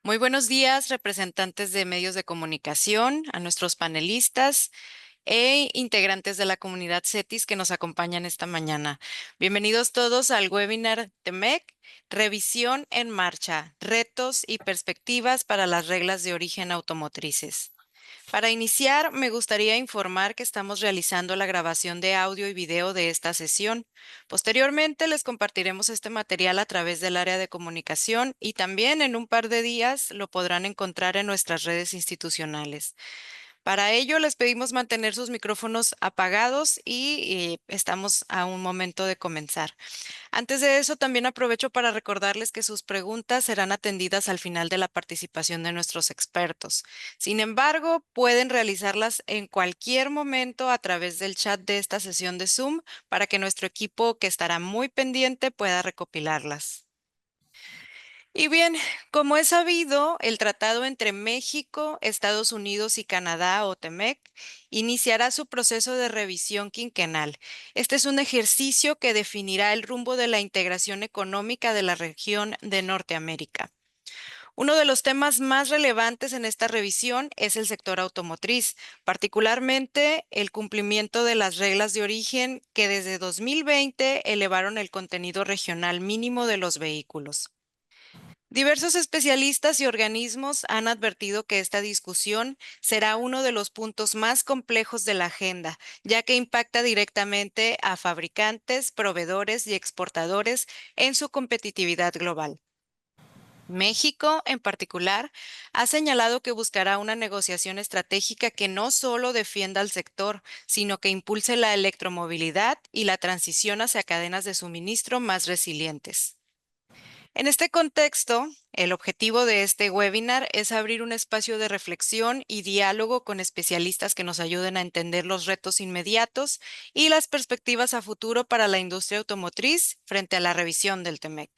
Muy buenos días, representantes de medios de comunicación, a nuestros panelistas e integrantes de la comunidad CETIS que nos acompañan esta mañana. Bienvenidos todos al webinar TEMEC, Revisión en Marcha, Retos y Perspectivas para las Reglas de Origen Automotrices. Para iniciar, me gustaría informar que estamos realizando la grabación de audio y video de esta sesión. Posteriormente, les compartiremos este material a través del área de comunicación y también en un par de días lo podrán encontrar en nuestras redes institucionales. Para ello, les pedimos mantener sus micrófonos apagados y estamos a un momento de comenzar. Antes de eso, también aprovecho para recordarles que sus preguntas serán atendidas al final de la participación de nuestros expertos. Sin embargo, pueden realizarlas en cualquier momento a través del chat de esta sesión de Zoom para que nuestro equipo, que estará muy pendiente, pueda recopilarlas. Y bien, como es sabido, el tratado entre México, Estados Unidos y Canadá, o TEMEC, iniciará su proceso de revisión quinquenal. Este es un ejercicio que definirá el rumbo de la integración económica de la región de Norteamérica. Uno de los temas más relevantes en esta revisión es el sector automotriz, particularmente el cumplimiento de las reglas de origen que desde 2020 elevaron el contenido regional mínimo de los vehículos. Diversos especialistas y organismos han advertido que esta discusión será uno de los puntos más complejos de la agenda, ya que impacta directamente a fabricantes, proveedores y exportadores en su competitividad global. México, en particular, ha señalado que buscará una negociación estratégica que no solo defienda al sector, sino que impulse la electromovilidad y la transición hacia cadenas de suministro más resilientes. En este contexto, el objetivo de este webinar es abrir un espacio de reflexión y diálogo con especialistas que nos ayuden a entender los retos inmediatos y las perspectivas a futuro para la industria automotriz frente a la revisión del TEMEC.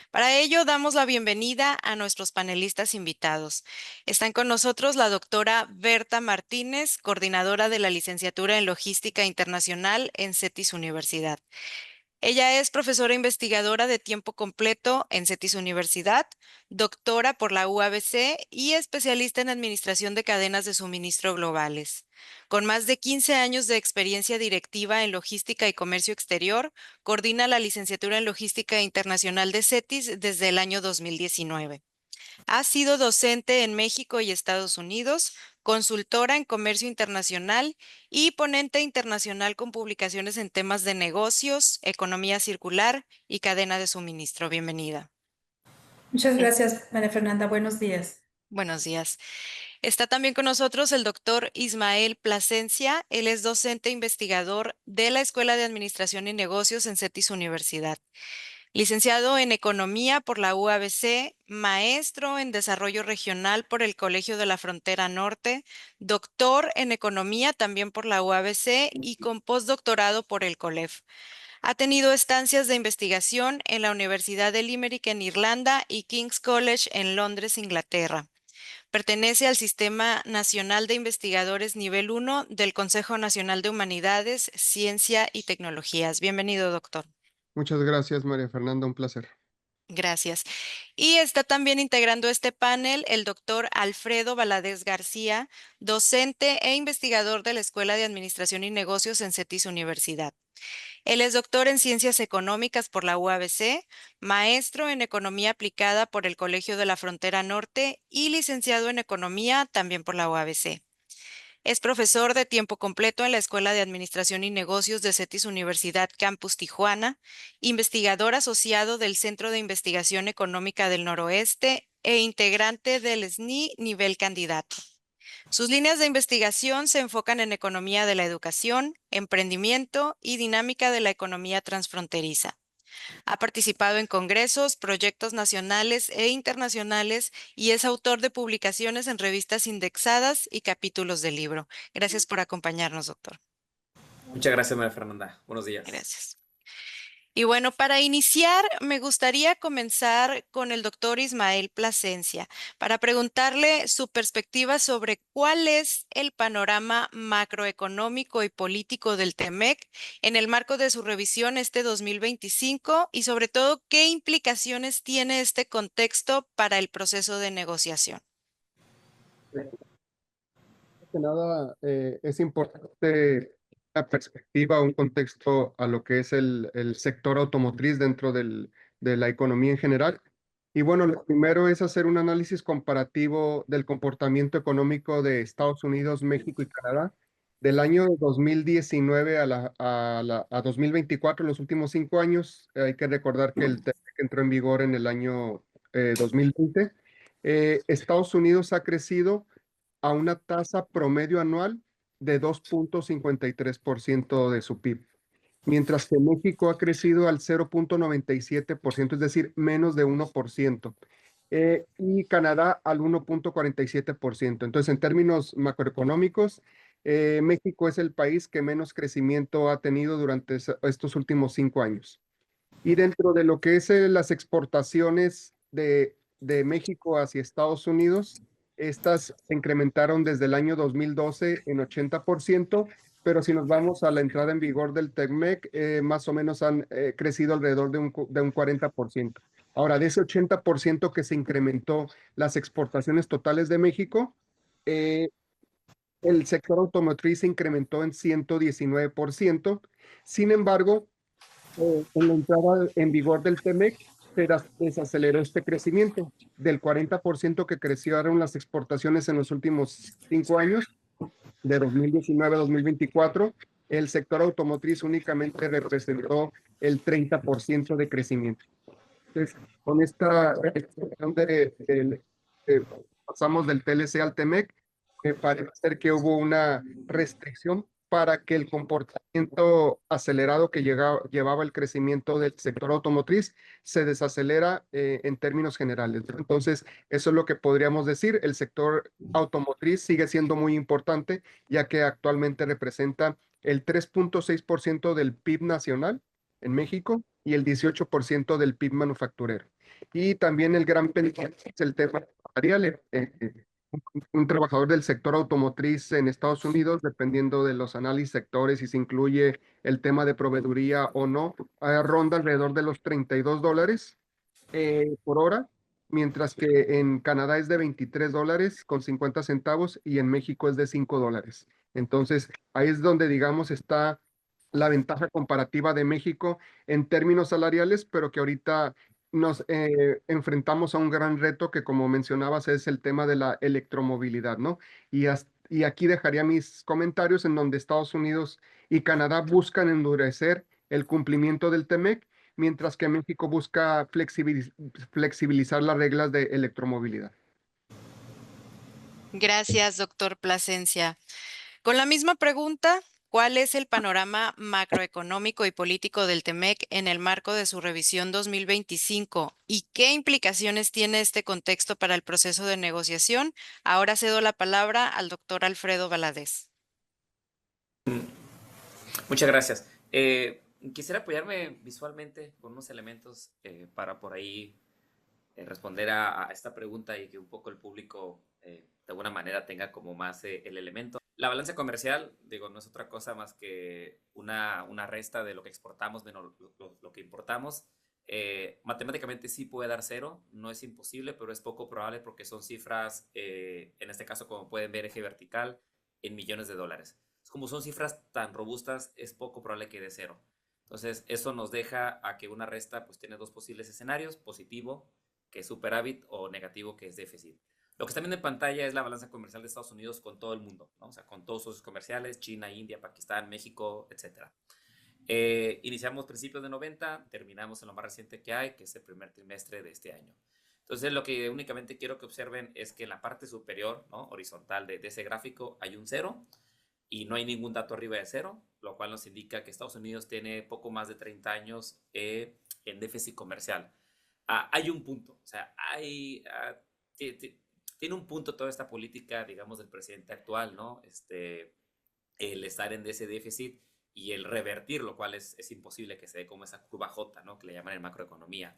Para ello, damos la bienvenida a nuestros panelistas invitados. Están con nosotros la doctora Berta Martínez, coordinadora de la licenciatura en Logística Internacional en CETIS Universidad. Ella es profesora investigadora de tiempo completo en CETIS Universidad, doctora por la UABC y especialista en administración de cadenas de suministro globales. Con más de 15 años de experiencia directiva en logística y comercio exterior, coordina la licenciatura en Logística Internacional de CETIS desde el año 2019. Ha sido docente en México y Estados Unidos, consultora en comercio internacional y ponente internacional con publicaciones en temas de negocios, economía circular y cadena de suministro. Bienvenida. Muchas Eh, gracias, María Fernanda. Buenos días. Buenos días. Está también con nosotros el doctor Ismael Plasencia. Él es docente e investigador de la Escuela de Administración y Negocios en CETIS Universidad. Licenciado en Economía por la UABC, maestro en Desarrollo Regional por el Colegio de la Frontera Norte, doctor en Economía también por la UABC y con postdoctorado por el COLEF. Ha tenido estancias de investigación en la Universidad de Limerick en Irlanda y King's College en Londres, Inglaterra. Pertenece al Sistema Nacional de Investigadores Nivel 1 del Consejo Nacional de Humanidades, Ciencia y Tecnologías. Bienvenido, doctor. Muchas gracias, María Fernanda, un placer. Gracias. Y está también integrando este panel el doctor Alfredo Valadez García, docente e investigador de la Escuela de Administración y Negocios en CETIS Universidad. Él es doctor en Ciencias Económicas por la UABC, maestro en Economía Aplicada por el Colegio de la Frontera Norte y licenciado en Economía también por la UABC. Es profesor de tiempo completo en la Escuela de Administración y Negocios de CETIS Universidad Campus Tijuana, investigador asociado del Centro de Investigación Económica del Noroeste e integrante del SNI nivel candidato. Sus líneas de investigación se enfocan en economía de la educación, emprendimiento y dinámica de la economía transfronteriza. Ha participado en congresos, proyectos nacionales e internacionales y es autor de publicaciones en revistas indexadas y capítulos de libro. Gracias por acompañarnos, doctor. Muchas gracias, María Fernanda. Buenos días. Gracias. Y bueno, para iniciar, me gustaría comenzar con el doctor Ismael Plasencia para preguntarle su perspectiva sobre cuál es el panorama macroeconómico y político del TEMEC en el marco de su revisión este 2025 y sobre todo qué implicaciones tiene este contexto para el proceso de negociación. Que nada, es importante la perspectiva, un contexto a lo que es el sector automotriz dentro de la economía en general. Y bueno, lo primero es hacer un análisis comparativo del comportamiento económico de Estados Unidos, México y Canadá del año 2019 a 2024, los últimos 5 años. Hay que recordar que el TEMEC entró en vigor en el año 2020. Estados Unidos ha crecido a una tasa promedio anual de 2,53% de su PIB, mientras que México ha crecido al 0,97%, es decir, menos de 1%, y Canadá al 1,47%. Entonces, en términos macroeconómicos, México es el país que menos crecimiento ha tenido durante estos últimos 5 años. Y dentro de lo que es las exportaciones de México hacia Estados Unidos, estas se incrementaron desde el año 2012 en 80%, pero si nos vamos a la entrada en vigor del TECMEC, más o menos han crecido alrededor de un 40%. Ahora, de ese 80% que se incrementó las exportaciones totales de México, eh, el sector automotriz se incrementó en 119%. Sin embargo, en la entrada en vigor del TEMEC, se desaceleró este crecimiento. Del 40% que crecieron las exportaciones en los últimos 5 años, de 2019 a 2024, el sector automotriz únicamente representó el 30% de crecimiento. Entonces, con esta restricción pasamos del TLC al TEMEC, me parece ser que hubo una restricción para que el comportamiento acelerado que llevaba el crecimiento del sector automotriz se desacelera en términos generales. Entonces, eso es lo que podríamos decir. El sector automotriz sigue siendo muy importante, ya que actualmente representa el 3,6% del PIB nacional en México y el 18% del PIB manufacturero. Y también el gran pendiente es el tema salarial. Un trabajador del sector automotriz en Estados Unidos, dependiendo de los análisis sectores, si se incluye el tema de proveeduría o no, ronda alrededor de los $32 por hora, mientras que en Canadá es de $23,50 y en México es de $5. Entonces, ahí es donde, digamos, está la ventaja comparativa de México en términos salariales, pero que ahorita nos enfrentamos a un gran reto que, como mencionabas, es el tema de la electromovilidad, ¿no? Y aquí dejaría mis comentarios en donde Estados Unidos y Canadá buscan endurecer el cumplimiento del TEMEC, mientras que México busca flexibilizar las reglas de electromovilidad. Gracias, doctor Plasencia. Con la misma pregunta, ¿cuál es el panorama macroeconómico y político del TEMEC en el marco de su revisión 2025 y qué implicaciones tiene este contexto para el proceso de negociación? Ahora cedo la palabra al doctor Alfredo Valadez. Muchas gracias. Quisiera apoyarme visualmente con unos elementos para por ahí responder a esta pregunta y que un poco el público de alguna manera tenga como más el elemento. La balanza comercial, digo, no es otra cosa más que una resta de lo que exportamos menos lo que importamos. Matemáticamente sí puede dar cero, no es imposible, pero es poco probable porque son cifras, en este caso como pueden ver, eje vertical, en millones de dólares. Como son cifras tan robustas, es poco probable que dé cero. Entonces, eso nos deja a que una resta pues tiene dos posibles escenarios, positivo, que es superávit, o negativo, que es déficit. Lo que está viendo en pantalla es la balanza comercial de Estados Unidos con todo el mundo, ¿no? O sea, con todos sus comerciales, China, India, Pakistán, México, etc. Iniciamos principios de 90, terminamos en lo más reciente que hay, que es el primer trimestre de este año. Entonces, lo que únicamente quiero que observen es que en la parte superior, ¿no?, horizontal de ese gráfico hay un cero y no hay ningún dato arriba de cero, lo cual nos indica que Estados Unidos tiene poco más de 30 años en déficit comercial. Hay un punto, o sea, tiene un punto toda esta política, digamos, del presidente actual, ¿no? El estar en ese déficit y el revertir, lo cual es imposible que se dé como esa curva J, ¿no? Que le llaman en macroeconomía.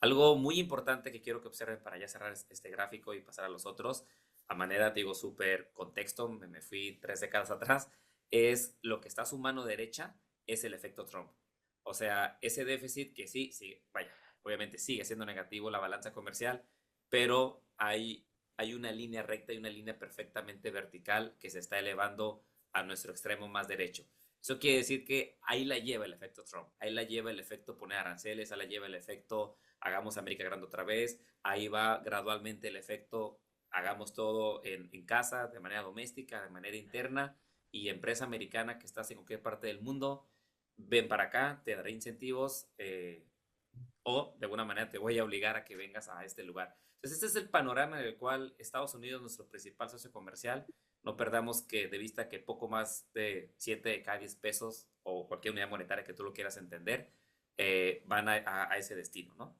Algo muy importante que quiero que observen para ya cerrar este gráfico y pasar a los otros, a manera, digo, súper contexto, me fui 3 décadas atrás, es lo que está a su mano derecha, es el efecto Trump. O sea, ese déficit que sí, vaya, obviamente sigue siendo negativo la balanza comercial, pero hay una línea recta y una línea perfectamente vertical que se está elevando a nuestro extremo más derecho. Eso quiere decir que ahí la lleva el efecto Trump, ahí la lleva el efecto poner aranceles, ahí la lleva el efecto hagamos América grande otra vez, ahí va gradualmente el efecto hagamos todo en casa, de manera doméstica, de manera interna, y empresa americana que estás en cualquier parte del mundo, ven para acá, te daré incentivos o de alguna manera te voy a obligar a que vengas a este lugar. Entonces, este es el panorama en el cual Estados Unidos, nuestro principal socio comercial, no perdamos que de vista que poco más de 7 de cada 10 pesos o cualquier unidad monetaria que tú lo quieras entender, van a ese destino, ¿no?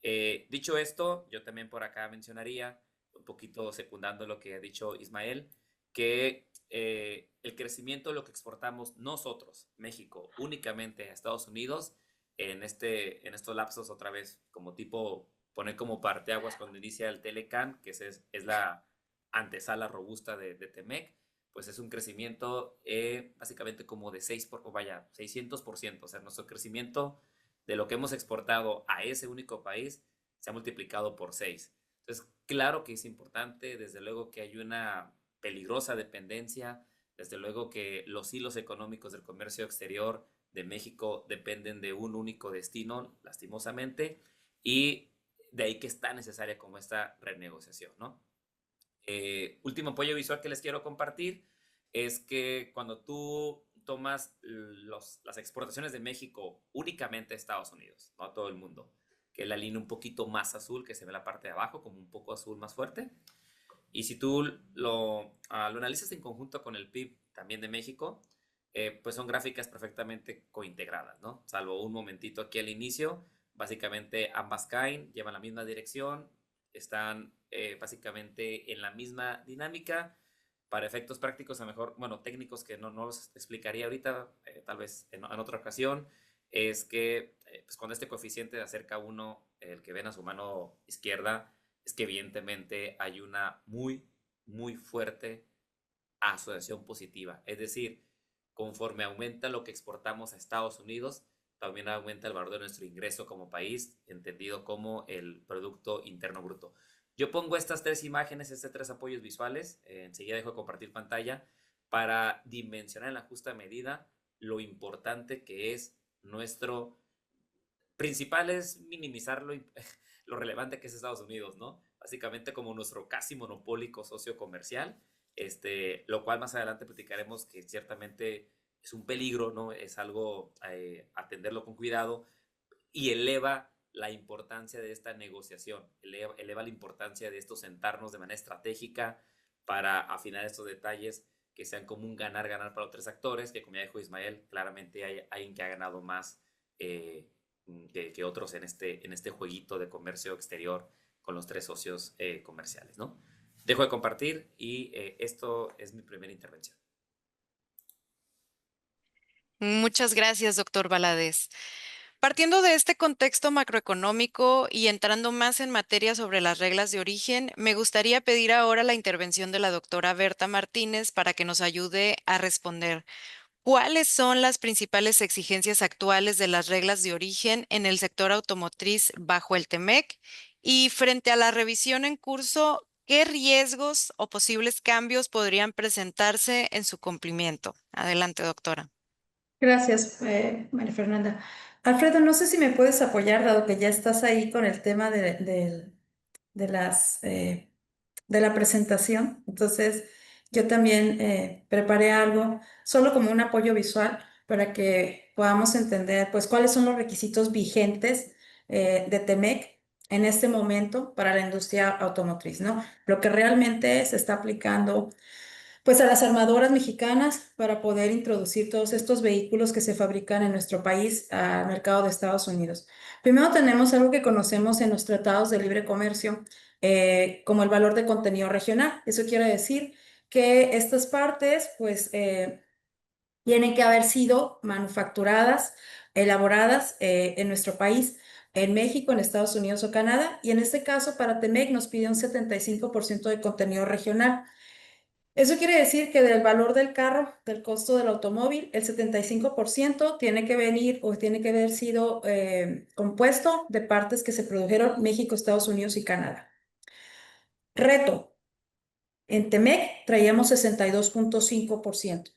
Dicho esto, yo también por acá mencionaría, un poquito secundando lo que ha dicho Ismael, que el crecimiento de lo que exportamos nosotros, México, únicamente a Estados Unidos, en estos lapsos otra vez, como tipo, poner como parteaguas cuando inicia el Telecan, que es la antesala robusta de Temec, pues es un crecimiento básicamente como de 600%, o sea, nuestro crecimiento de lo que hemos exportado a ese único país se ha multiplicado por 6. Entonces, claro que es importante, desde luego que hay una peligrosa dependencia, desde luego que los hilos económicos del comercio exterior de México dependen de un único destino, lastimosamente, y de ahí que es tan necesaria como esta renegociación, ¿no? Último apoyo visual que les quiero compartir es que cuando tú tomas las exportaciones de México únicamente a Estados Unidos, no a todo el mundo, que es la línea un poquito más azul, que se ve la parte de abajo, como un poco azul más fuerte, y si tú lo analizas en conjunto con el PIB también de México, pues son gráficas perfectamente cointegradas, ¿no? Salvo un momentito aquí al inicio, básicamente ambas caen, llevan la misma dirección, están básicamente en la misma dinámica. Para efectos prácticos, a lo mejor, bueno, técnicos que no los explicaría ahorita, tal vez en otra ocasión, es que pues cuando este coeficiente de acerca a 1, el que ven a su mano izquierda, es que evidentemente hay una muy, muy fuerte asociación positiva. Es decir, conforme aumenta lo que exportamos a Estados Unidos, también aumenta el valor de nuestro ingreso como país, entendido como el Producto Interno Bruto. Yo pongo estas 3 imágenes, estos 3 apoyos visuales, enseguida dejo de compartir pantalla, para dimensionar en la justa medida lo importante que es nuestro principal es minimizar lo relevante que es Estados Unidos, ¿no? Básicamente como nuestro casi monopólico socio comercial, lo cual más adelante platicaremos que ciertamente es un peligro, ¿no? Es algo atenderlo con cuidado y eleva la importancia de esta negociación, eleva la importancia de estos sentarnos de manera estratégica para afinar estos detalles que sean como un ganar-ganar para los 3 actores, que como ya dijo Ismael, claramente hay alguien que ha ganado más que otros en este jueguito de comercio exterior con los 3 socios comerciales, ¿no? Dejo de compartir y esto es mi primera intervención. Muchas gracias, doctor Valadez. Partiendo de este contexto macroeconómico y entrando más en materia sobre las reglas de origen, me gustaría pedir ahora la intervención de la doctora Berta Martínez para que nos ayude a responder. ¿Cuáles son las principales exigencias actuales de las reglas de origen en el sector automotriz bajo el TEMEC? Y frente a la revisión en curso, ¿qué riesgos o posibles cambios podrían presentarse en su cumplimiento? Adelante, doctora. Gracias, María Fernanda. Alfredo, no sé si me puedes apoyar, dado que ya estás ahí con el tema de la presentación. Entonces, yo también preparé algo solo como un apoyo visual para que podamos entender, pues, cuáles son los requisitos vigentes de TEMEC en este momento para la industria automotriz, ¿no? Lo que realmente se está aplicando pues a las armadoras mexicanas para poder introducir todos estos vehículos que se fabrican en nuestro país al mercado de Estados Unidos. Primero tenemos algo que conocemos en los tratados de libre comercio como el valor de contenido regional. Eso quiere decir que estas partes pues tienen que haber sido manufacturadas, elaboradas en nuestro país, en México, en Estados Unidos o Canadá. Y en este caso, para Temec nos pide un 75% de contenido regional. Eso quiere decir que del valor del carro, del costo del automóvil, el 75% tiene que venir o tiene que haber sido compuesto de partes que se produjeron en México, Estados Unidos y Canadá. Reto, en Temec traíamos 62.5%.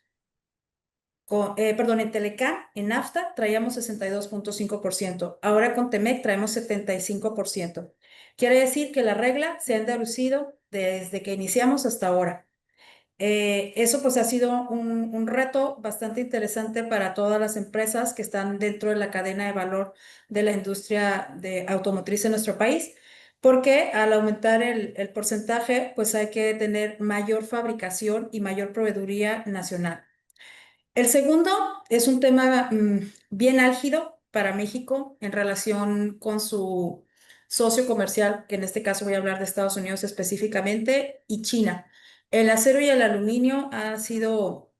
Perdón, en Telecam, en NAFTA, traíamos 62.5%. Ahora con Temec traemos 75%. Quiere decir que la regla se ha endurecido desde que iniciamos hasta ahora. Eso pues ha sido un reto bastante interesante para todas las empresas que están dentro de la cadena de valor de la industria de automotriz en nuestro país, porque al aumentar el porcentaje, pues hay que tener mayor fabricación y mayor proveeduría nacional. El segundo es un tema bien álgido para México en relación con su socio comercial, que en este caso voy a hablar de Estados Unidos específicamente, y China. El acero y el aluminio han sido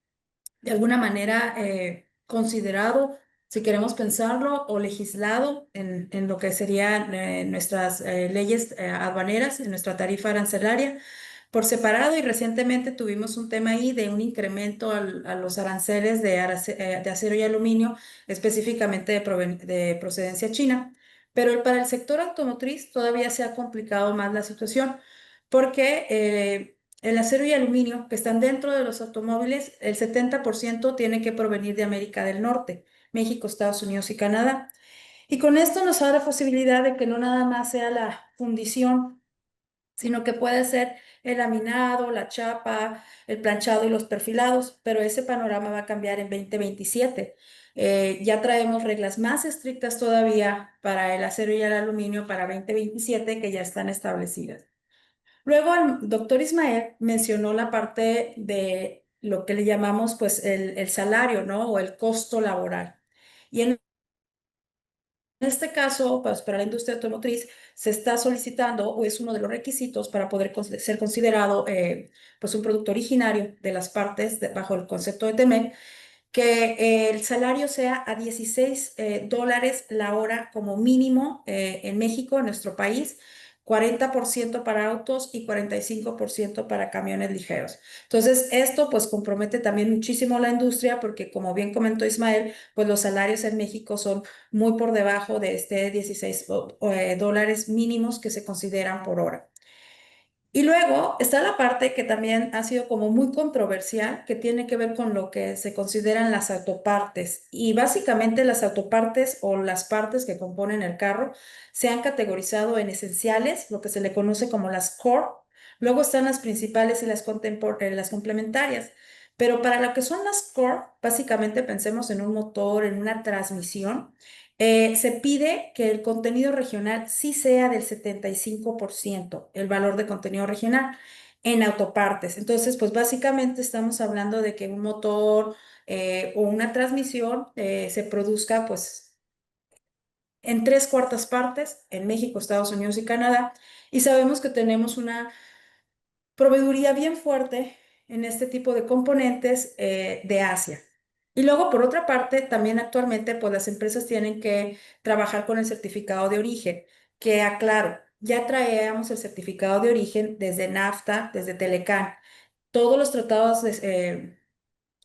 de alguna manera considerado, si queremos pensarlo, o legislado en lo que serían nuestras leyes aduaneras, en nuestra tarifa arancelaria por separado, y recientemente tuvimos un tema ahí de un incremento a los aranceles de acero y aluminio, específicamente de procedencia china. Pero para el sector automotriz todavía se ha complicado más la situación porque el acero y aluminio que están dentro de los automóviles, el 70% tiene que provenir de América del Norte, México, Estados Unidos y Canadá. Y con esto nos da la posibilidad de que no nada más sea la fundición, sino que puede ser el laminado, la chapa, el planchado y los perfilados, pero ese panorama va a cambiar en 2027. Ya traemos reglas más estrictas todavía para el acero y el aluminio para 2027 que ya están establecidas. Luego el doctor Ismael mencionó la parte de lo que le llamamos pues el salario, ¿no? O el costo laboral. Y en este caso, pues para la industria automotriz, se está solicitando o es uno de los requisitos para poder ser considerado pues un producto originario de las partes bajo el concepto de TEMEC, que el salario sea a 16 dólares la hora como mínimo en México, en nuestro país, 40% para autos y 45% para camiones ligeros. Entonces, esto pues compromete también muchísimo la industria porque, como bien comentó Ismael, pues los salarios en México son muy por debajo de este 16 dólares mínimos que se consideran por hora. Y luego está la parte que también ha sido como muy controversial, que tiene que ver con lo que se consideran las autopartes. Y básicamente las autopartes o las partes que componen el carro se han categorizado en esenciales, lo que se le conoce como las core. Luego están las principales y las complementarias. Pero para lo que son las core, básicamente pensemos en un motor, en una transmisión. Se pide que el contenido regional sí sea del 75%, el valor de contenido regional en autopartes. Entonces, pues básicamente estamos hablando de que un motor o una transmisión se produzca pues en 3/4 partes en México, Estados Unidos y Canadá. Y sabemos que tenemos una proveeduría bien fuerte en este tipo de componentes de Asia. Y luego, por otra parte, también actualmente, pues las empresas tienen que trabajar con el certificado de origen, que aclaro, ya traíamos el certificado de origen desde NAFTA, desde Telecán. Todos los tratados de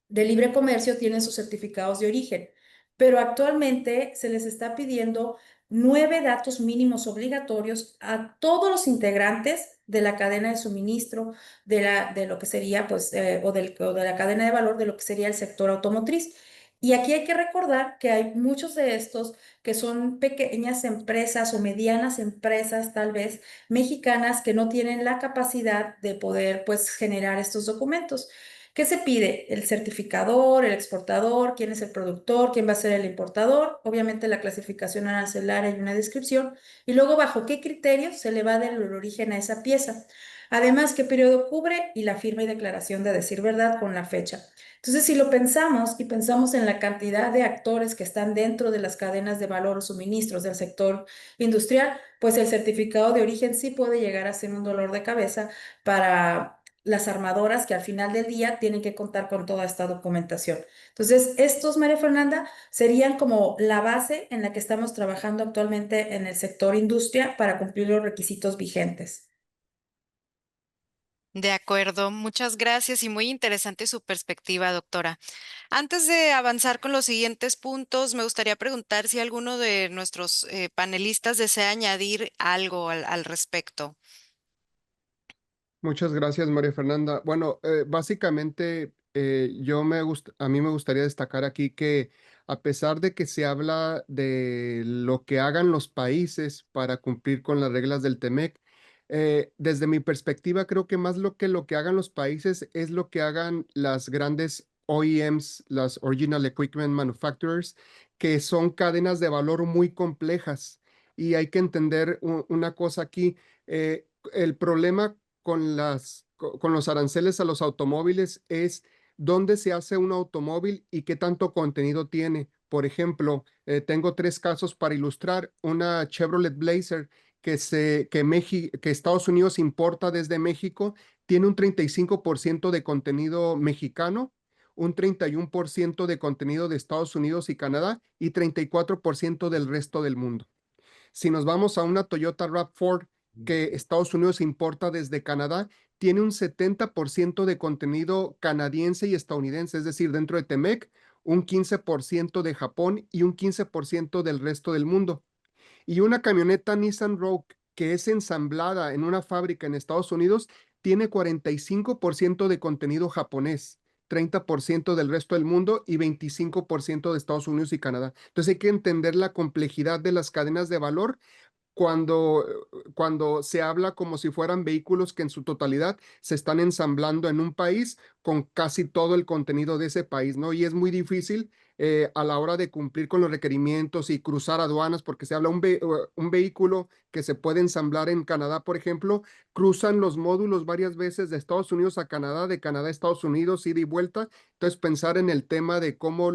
libre comercio tienen sus certificados de origen, pero actualmente se les está pidiendo 9 datos mínimos obligatorios a todos los integrantes de la cadena de suministro de lo que sería, pues, o de la cadena de valor de lo que sería el sector automotriz. Y aquí hay que recordar que hay muchos de estos que son pequeñas empresas o medianas empresas, tal vez mexicanas, que no tienen la capacidad de poder, pues, generar estos documentos. ¿Qué se pide? El certificador, el exportador, quién es el productor, quién va a ser el importador, obviamente la clasificación arancelaria y una descripción, y luego bajo qué criterios se le va a dar el origen a esa pieza. Además, qué periodo cubre y la firma y declaración de decir verdad con la fecha. Entonces, si lo pensamos y pensamos en la cantidad de actores que están dentro de las cadenas de valor o suministros del sector industrial, pues el certificado de origen sí puede llegar a ser un dolor de cabeza para las armadoras que al final del día tienen que contar con toda esta documentación. Entonces, estos, María Fernanda, serían como la base en la que estamos trabajando actualmente en el sector industria para cumplir los requisitos vigentes. De acuerdo, muchas gracias y muy interesante su perspectiva, doctora. Antes de avanzar con los siguientes puntos, me gustaría preguntar si alguno de nuestros panelistas desea añadir algo al respecto. Muchas gracias, María Fernanda. Bueno, básicamente a mí me gustaría destacar aquí que a pesar de que se habla de lo que hagan los países para cumplir con las reglas del TEMEC, desde mi perspectiva creo que más lo que hagan los países es lo que hagan las grandes OEMs, las Original Equipment Manufacturers, que son cadenas de valor muy complejas. Y hay que entender una cosa aquí. El problema con los aranceles a los automóviles es dónde se hace un automóvil y qué tanto contenido tiene. Por ejemplo, tengo tres casos para ilustrar. Una Chevrolet Blazer que Estados Unidos importa desde México, tiene un 35% de contenido mexicano, un 31% de contenido de Estados Unidos y Canadá y 34% del resto del mundo. Si nos vamos a una Toyota RAV4 que Estados Unidos importa desde Canadá, tiene un 70% de contenido canadiense y estadounidense, es decir, dentro de Temec, un 15% de Japón y un 15% del resto del mundo. Y una camioneta Nissan Rogue que es ensamblada en una fábrica en Estados Unidos tiene 45% de contenido japonés, 30% del resto del mundo y 25% de Estados Unidos y Canadá. Entonces hay que entender la complejidad de las cadenas de valor cuando, cuando se habla como si fueran vehículos que en su totalidad se están ensamblando en un país con casi todo el contenido de ese país, ¿no? Y es muy difícil a la hora de cumplir con los requerimientos y cruzar aduanas, porque se habla un vehículo que se puede ensamblar en Canadá, por ejemplo, cruzan los módulos varias veces de Estados Unidos a Canadá, de Canadá a Estados Unidos, ida y vuelta. Entonces, pensar en el tema de cómo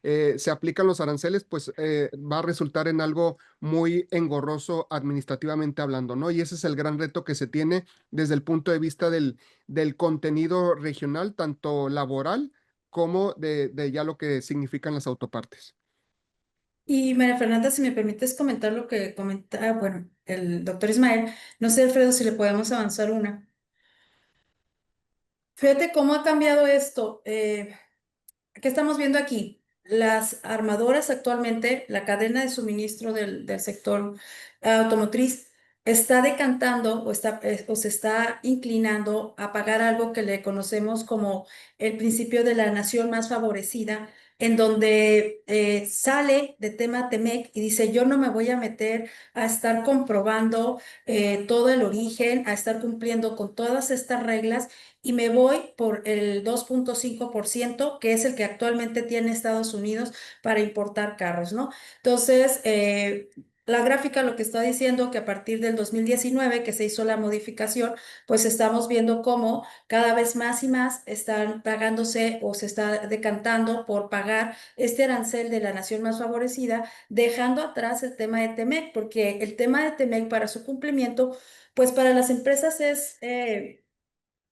se aplican los aranceles, pues va a resultar en algo muy engorroso administrativamente hablando, ¿no? Y ese es el gran reto que se tiene desde el punto de vista del contenido regional, tanto laboral como de ya lo que significan las autopartes. Y María Fernanda, si me permites comentar lo que comenta, bueno, el doctor Ismael, no sé, Alfredo, si le podemos avanzar una. Fíjate cómo ha cambiado esto. ¿Qué estamos viendo aquí? Las armadoras actualmente, la cadena de suministro del sector automotriz está decantando o se está inclinando a pagar algo que le conocemos como el principio de la nación más favorecida, en donde sale de tema Temec y dice, yo no me voy a meter a estar comprobando todo el origen, a estar cumpliendo con todas estas reglas y me voy por el 2.5%, que es el que actualmente tiene Estados Unidos para importar carros, ¿no? Entonces, la gráfica lo que está diciendo que a partir del 2019 que se hizo la modificación, pues estamos viendo cómo cada vez más y más están pagándose o se está decantando por pagar este arancel de la nación más favorecida, dejando atrás el tema de Temec, porque el tema de Temec para su cumplimiento, pues para las empresas es...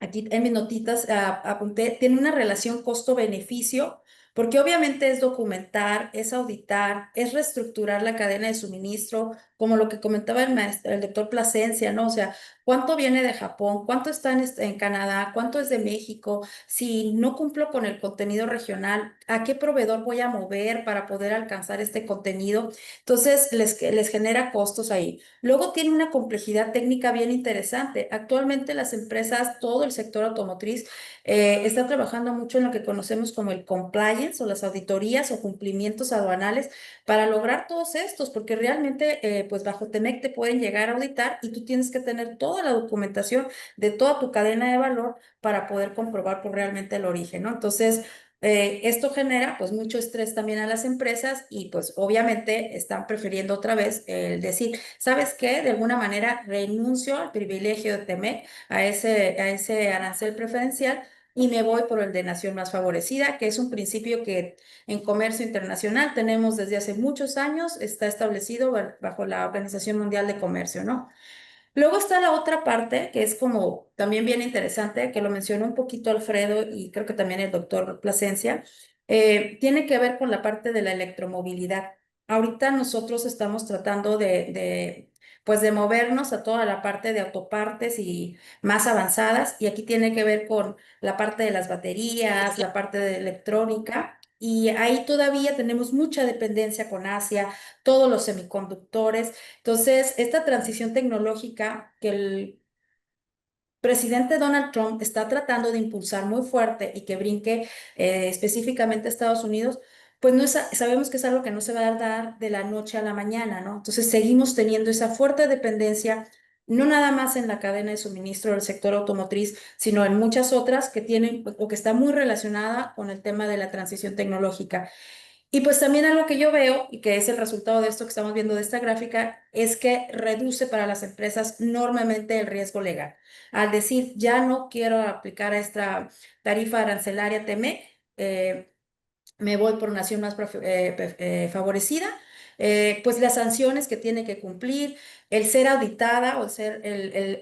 aquí en mis notitas apunté, tiene una relación costo-beneficio, porque obviamente es documentar, es auditar, es reestructurar la cadena de suministro, como lo que comentaba el doctor Plasencia, ¿no? O sea, ¿cuánto viene de Japón? ¿Cuánto está en Canadá? ¿Cuánto es de México? Si no cumplo con el contenido regional, ¿a qué proveedor voy a mover para poder alcanzar este contenido? Entonces, les genera costos ahí. Luego tiene una complejidad técnica bien interesante. Actualmente las empresas, todo el sector automotriz, está trabajando mucho en lo que conocemos como el compliance o las auditorías o cumplimientos aduanales para lograr todos estos, porque realmente, pues bajo Temec te pueden llegar a auditar y tú tienes que tener toda la documentación de toda tu cadena de valor para poder comprobar por realmente el origen, ¿no? Entonces, esto genera pues mucho estrés también a las empresas y pues obviamente están prefiriendo otra vez el decir, ¿sabes qué? De alguna manera renuncio al privilegio de Temec, a ese arancel preferencial y me voy por el de nación más favorecida, que es un principio que en comercio internacional tenemos desde hace muchos años, está establecido bajo la Organización Mundial de Comercio, ¿no? Luego está la otra parte, que es como también bien interesante, que lo mencionó un poquito Alfredo y creo que también el doctor Plasencia, tiene que ver con la parte de la electromovilidad. Ahorita nosotros estamos tratando pues de movernos a toda la parte de autopartes y más avanzadas, y aquí tiene que ver con la parte de las baterías, la parte de electrónica, y ahí todavía tenemos mucha dependencia con Asia, todos los semiconductores. Entonces, esta transición tecnológica que el presidente Donald Trump está tratando de impulsar muy fuerte y que brinque específicamente a Estados Unidos, pues no es, sabemos que es algo que no se va a dar de la noche a la mañana, ¿no? Entonces, seguimos teniendo esa fuerte dependencia, no nada más en la cadena de suministro del sector automotriz, sino en muchas otras que tienen o que está muy relacionada con el tema de la transición tecnológica. Y pues también algo que yo veo, y que es el resultado de esto que estamos viendo de esta gráfica, es que reduce para las empresas enormemente el riesgo legal. Al decir, ya no quiero aplicar esta tarifa arancelaria TEMEC, me voy por nación más favorecida, pues las sanciones que tiene que cumplir, el ser auditada o el ser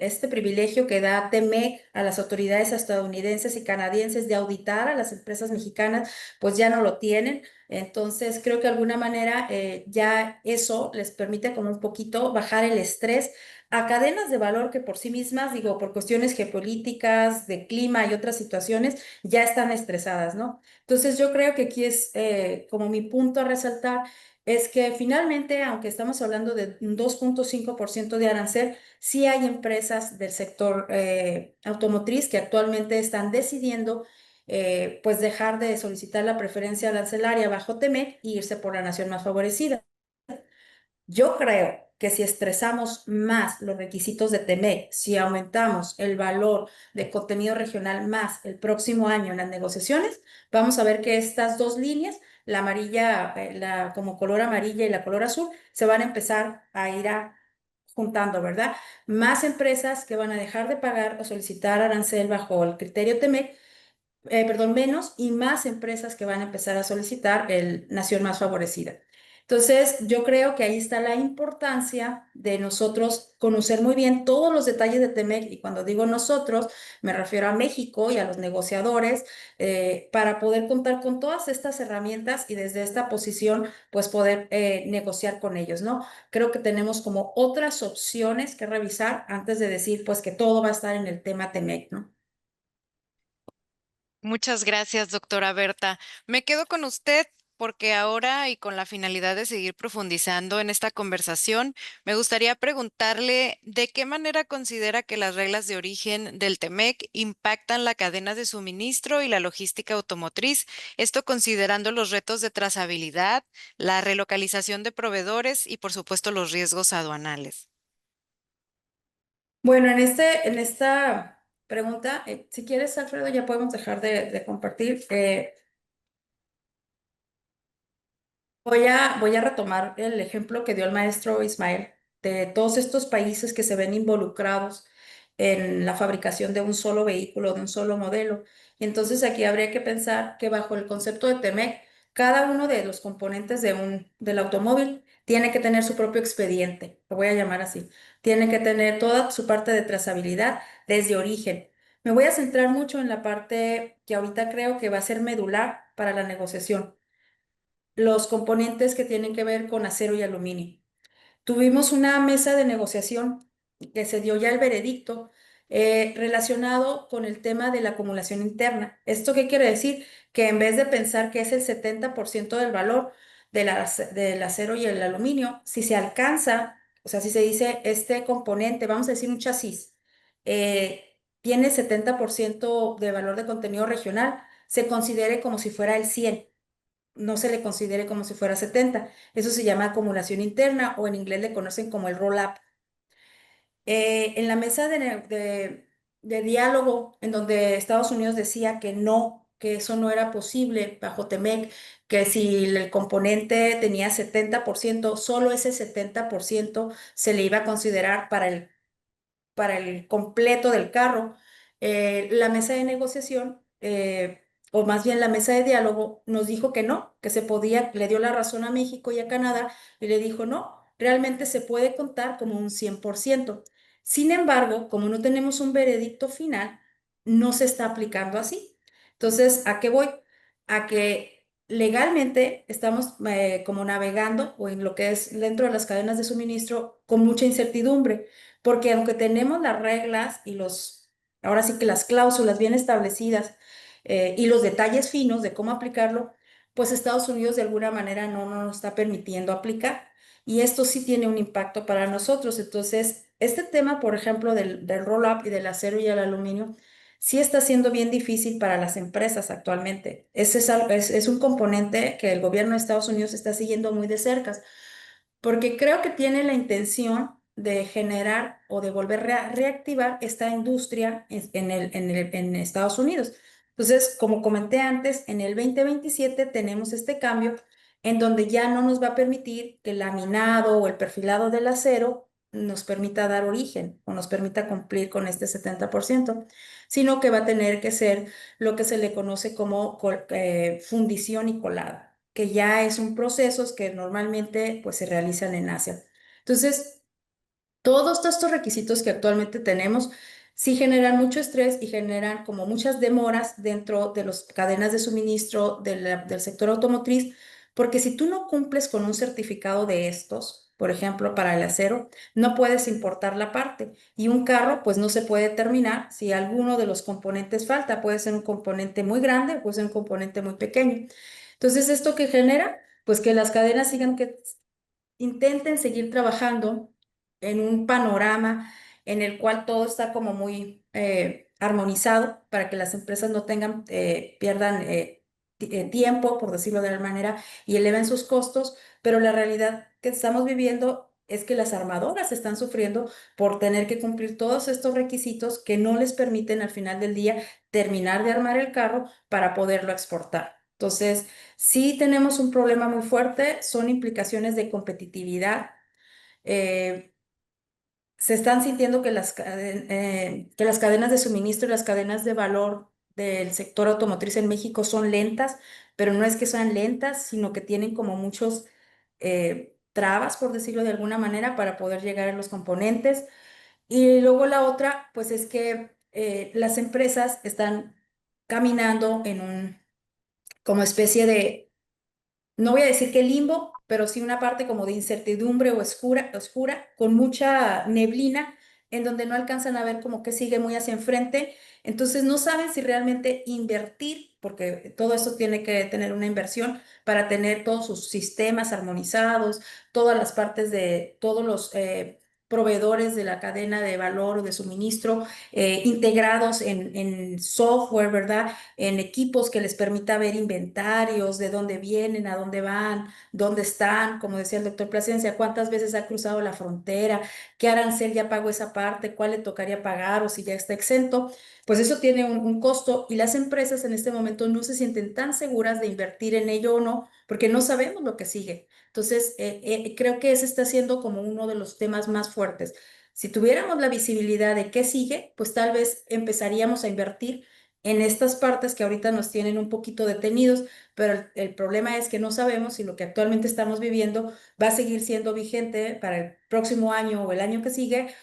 este privilegio que da TEMEC a las autoridades estadounidenses y canadienses de auditar a las empresas mexicanas, pues ya no lo tienen. Entonces, creo que de alguna manera ya eso les permite como un poquito bajar el estrés a cadenas de valor que por sí mismas, digo, por cuestiones geopolíticas, de clima y otras situaciones, ya están estresadas, ¿no? Entonces yo creo que aquí es como mi punto a resaltar, es que finalmente, aunque estamos hablando de un 2,5% de arancel, sí hay empresas del sector automotriz que actualmente están decidiendo pues dejar de solicitar la preferencia arancelaria bajo TEMEC e irse por la nación más favorecida. Yo creo que si estresamos más los requisitos de TEMEC, si aumentamos el valor de contenido regional más el próximo año en las negociaciones, vamos a ver que estas dos líneas, la amarilla, la como color amarilla y la color azul, se van a empezar a ir juntando, ¿verdad? Más empresas que van a dejar de pagar o solicitar arancel bajo el criterio TEMEC, perdón, menos y más empresas que van a empezar a solicitar el nación más favorecida. Entonces, yo creo que ahí está la importancia de nosotros conocer muy bien todos los detalles de TEMEC, y cuando digo nosotros, me refiero a México y a los negociadores, para poder contar con todas estas herramientas y desde esta posición, pues poder negociar con ellos, ¿no? Creo que tenemos como otras opciones que revisar antes de decir, pues que todo va a estar en el tema TEMEC, ¿no? Muchas gracias, doctora Berta. Me quedo con usted porque ahora y con la finalidad de seguir profundizando en esta conversación, me gustaría preguntarle de qué manera considera que las reglas de origen del TEMEC impactan la cadena de suministro y la logística automotriz, esto considerando los retos de trazabilidad, la relocalización de proveedores y, por supuesto, los riesgos aduanales. Bueno, en esta pregunta, si quieres, Alfredo, ya podemos dejar de compartir. Voy a retomar el ejemplo que dio el maestro Ismael de todos estos países que se ven involucrados en la fabricación de un solo vehículo, de un solo modelo. Y entonces aquí habría que pensar que bajo el concepto de TEMEC, cada uno de los componentes del automóvil tiene que tener su propio expediente, lo voy a llamar así. Tiene que tener toda su parte de trazabilidad desde origen. Me voy a centrar mucho en la parte que ahorita creo que va a ser medular para la negociación, los componentes que tienen que ver con acero y aluminio. Tuvimos una mesa de negociación que se dio ya el veredicto relacionado con el tema de la acumulación interna. ¿Esto qué quiere decir? Que en vez de pensar que es el 70% del valor del acero y el aluminio, si se alcanza, o sea, si se dice este componente, vamos a decir un chasis, tiene 70% de valor de contenido regional, se considere como si fuera el 100, no se le considere como si fuera 70. Eso se llama acumulación interna o en inglés le conocen como el roll-up. En la mesa de diálogo en donde Estados Unidos decía que no, que eso no era posible bajo TEMEC, que si el componente tenía 70%, solo ese 70% se le iba a considerar para el completo del carro. La mesa de negociación, o más bien la mesa de diálogo, nos dijo que no, que se podía, le dio la razón a México y a Canadá y le dijo no, realmente se puede contar como un 100%. Sin embargo, como no tenemos un veredicto final, no se está aplicando así. Entonces, ¿a qué voy? A que legalmente estamos como navegando o en lo que es dentro de las cadenas de suministro con mucha incertidumbre, porque aunque tenemos las reglas y ahora sí que las cláusulas bien establecidas y los detalles finos de cómo aplicarlo, pues Estados Unidos de alguna manera no nos está permitiendo aplicar. Y esto sí tiene un impacto para nosotros. Entonces, este tema, por ejemplo, del roll-up y del acero y el aluminio, sí está siendo bien difícil para las empresas actualmente. Es un componente que el gobierno de Estados Unidos está siguiendo muy de cerca, porque creo que tiene la intención de generar o de volver a reactivar esta industria en Estados Unidos. Entonces, como comenté antes, en el 2027 tenemos este cambio en donde ya no nos va a permitir que el laminado o el perfilado del acero nos permita dar origen o nos permita cumplir con este 70%, sino que va a tener que ser lo que se le conoce como fundición y colada, que ya es un proceso que normalmente pues se realizan en Asia. Entonces, todos estos requisitos que actualmente tenemos sí generan mucho estrés y generan como muchas demoras dentro de las cadenas de suministro del sector automotriz, porque si tú no cumples con un certificado de estos, por ejemplo, para el acero, no puedes importar la parte y un carro pues no se puede terminar si alguno de los componentes falta. Puede ser un componente muy grande, puede ser un componente muy pequeño. Entonces, ¿esto qué genera? Pues que las cadenas sigan que intenten seguir trabajando en un panorama en el cual todo está como muy armonizado para que las empresas no pierdan tiempo, por decirlo de alguna manera, y eleven sus costos, pero la realidad que estamos viviendo es que las armadoras están sufriendo por tener que cumplir todos estos requisitos que no les permiten al final del día terminar de armar el carro para poderlo exportar. Entonces, sí tenemos un problema muy fuerte, son implicaciones de competitividad. Eh, Se están sintiendo que que las cadenas de suministro y las cadenas de valor del sector automotriz en México son lentas, pero no es que sean lentas, sino que tienen como muchos trabas, por decirlo de alguna manera, para poder llegar a los componentes. Y luego la otra, pues es que las empresas están caminando en como especie de, no voy a decir que limbo, pero sí una parte como de incertidumbre o oscura, con mucha neblina, en donde no alcanzan a ver como que sigue muy hacia enfrente. Entonces no saben si realmente invertir, porque todo eso tiene que tener una inversión para tener todos sus sistemas armonizados, todas las partes de todos los proveedores de la cadena de valor o de suministro integrados en software, ¿verdad? En equipos que les permita ver inventarios, de dónde vienen, a dónde van, dónde están, como decía el doctor Plasencia, cuántas veces ha cruzado la frontera, qué arancel ya pagó esa parte, cuál le tocaría pagar o si ya está exento. Pues eso tiene un costo y las empresas en este momento no se sienten tan seguras de invertir en ello o no, porque no sabemos lo que sigue. Entonces, creo que ese está siendo como uno de los temas más fuertes. Si tuviéramos la visibilidad de qué sigue, pues tal vez empezaríamos a invertir en estas partes que ahorita nos tienen un poquito detenidos, pero el problema es que no sabemos si lo que actualmente estamos viviendo va a seguir siendo vigente para el próximo año o el año que sigue,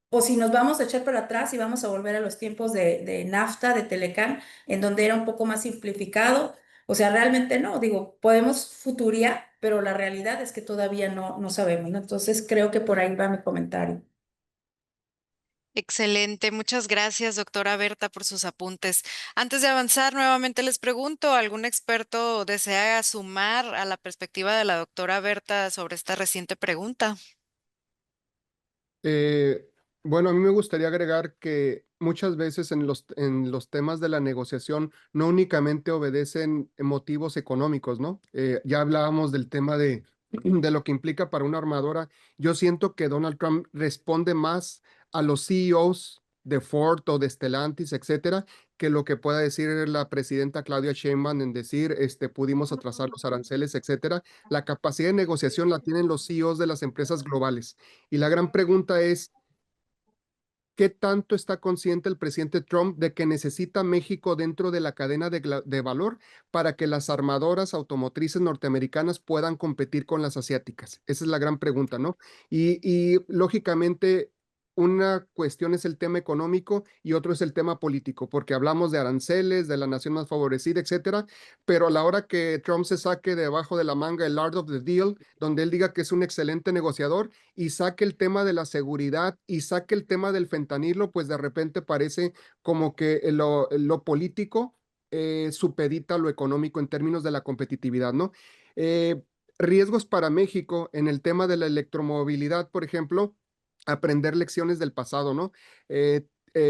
o si nos vamos a echar para atrás y vamos a volver a los tiempos de NAFTA, de Telecán, en donde era un poco más simplificado. O sea, realmente no, digo, podemos futuriar, pero la realidad es que todavía no sabemos, ¿no? Entonces creo que por ahí va mi comentario. Excelente, muchas gracias, doctora Berta, por sus apuntes. Antes de avanzar, nuevamente les pregunto, ¿algún experto desea sumar a la perspectiva de la doctora Berta sobre esta reciente pregunta? Eh, bueno, a mí me gustaría agregar que muchas veces en los temas de la negociación no únicamente obedecen motivos económicos, ¿no? Ya hablábamos del tema de lo que implica para una armadora. Yo siento que Donald Trump responde más a los CEOs de Ford o de Stellantis, etcétera, que lo que pueda decir la presidenta Claudia Sheinbaum en decir, pudimos atrasar los aranceles, etcétera. La capacidad de negociación la tienen los CEOs de las empresas globales. Y la gran pregunta es, ¿qué tanto está consciente el presidente Trump de que necesita México dentro de la cadena de valor para que las armadoras automotrices norteamericanas puedan competir con las asiáticas? Esa es la gran pregunta, ¿no? Y lógicamente una cuestión es el tema económico y otro es el tema político, porque hablamos de aranceles, de la nación más favorecida, etcétera, pero a la hora que Trump se saque debajo de la manga el art of the deal, donde él diga que es un excelente negociador y saque el tema de la seguridad y saque el tema del fentanilo, pues de repente parece como que lo político supedita lo económico en términos de la competitividad, ¿no? Eh, riesgos para México en el tema de la electromovilidad, por ejemplo, aprender lecciones del pasado, ¿no?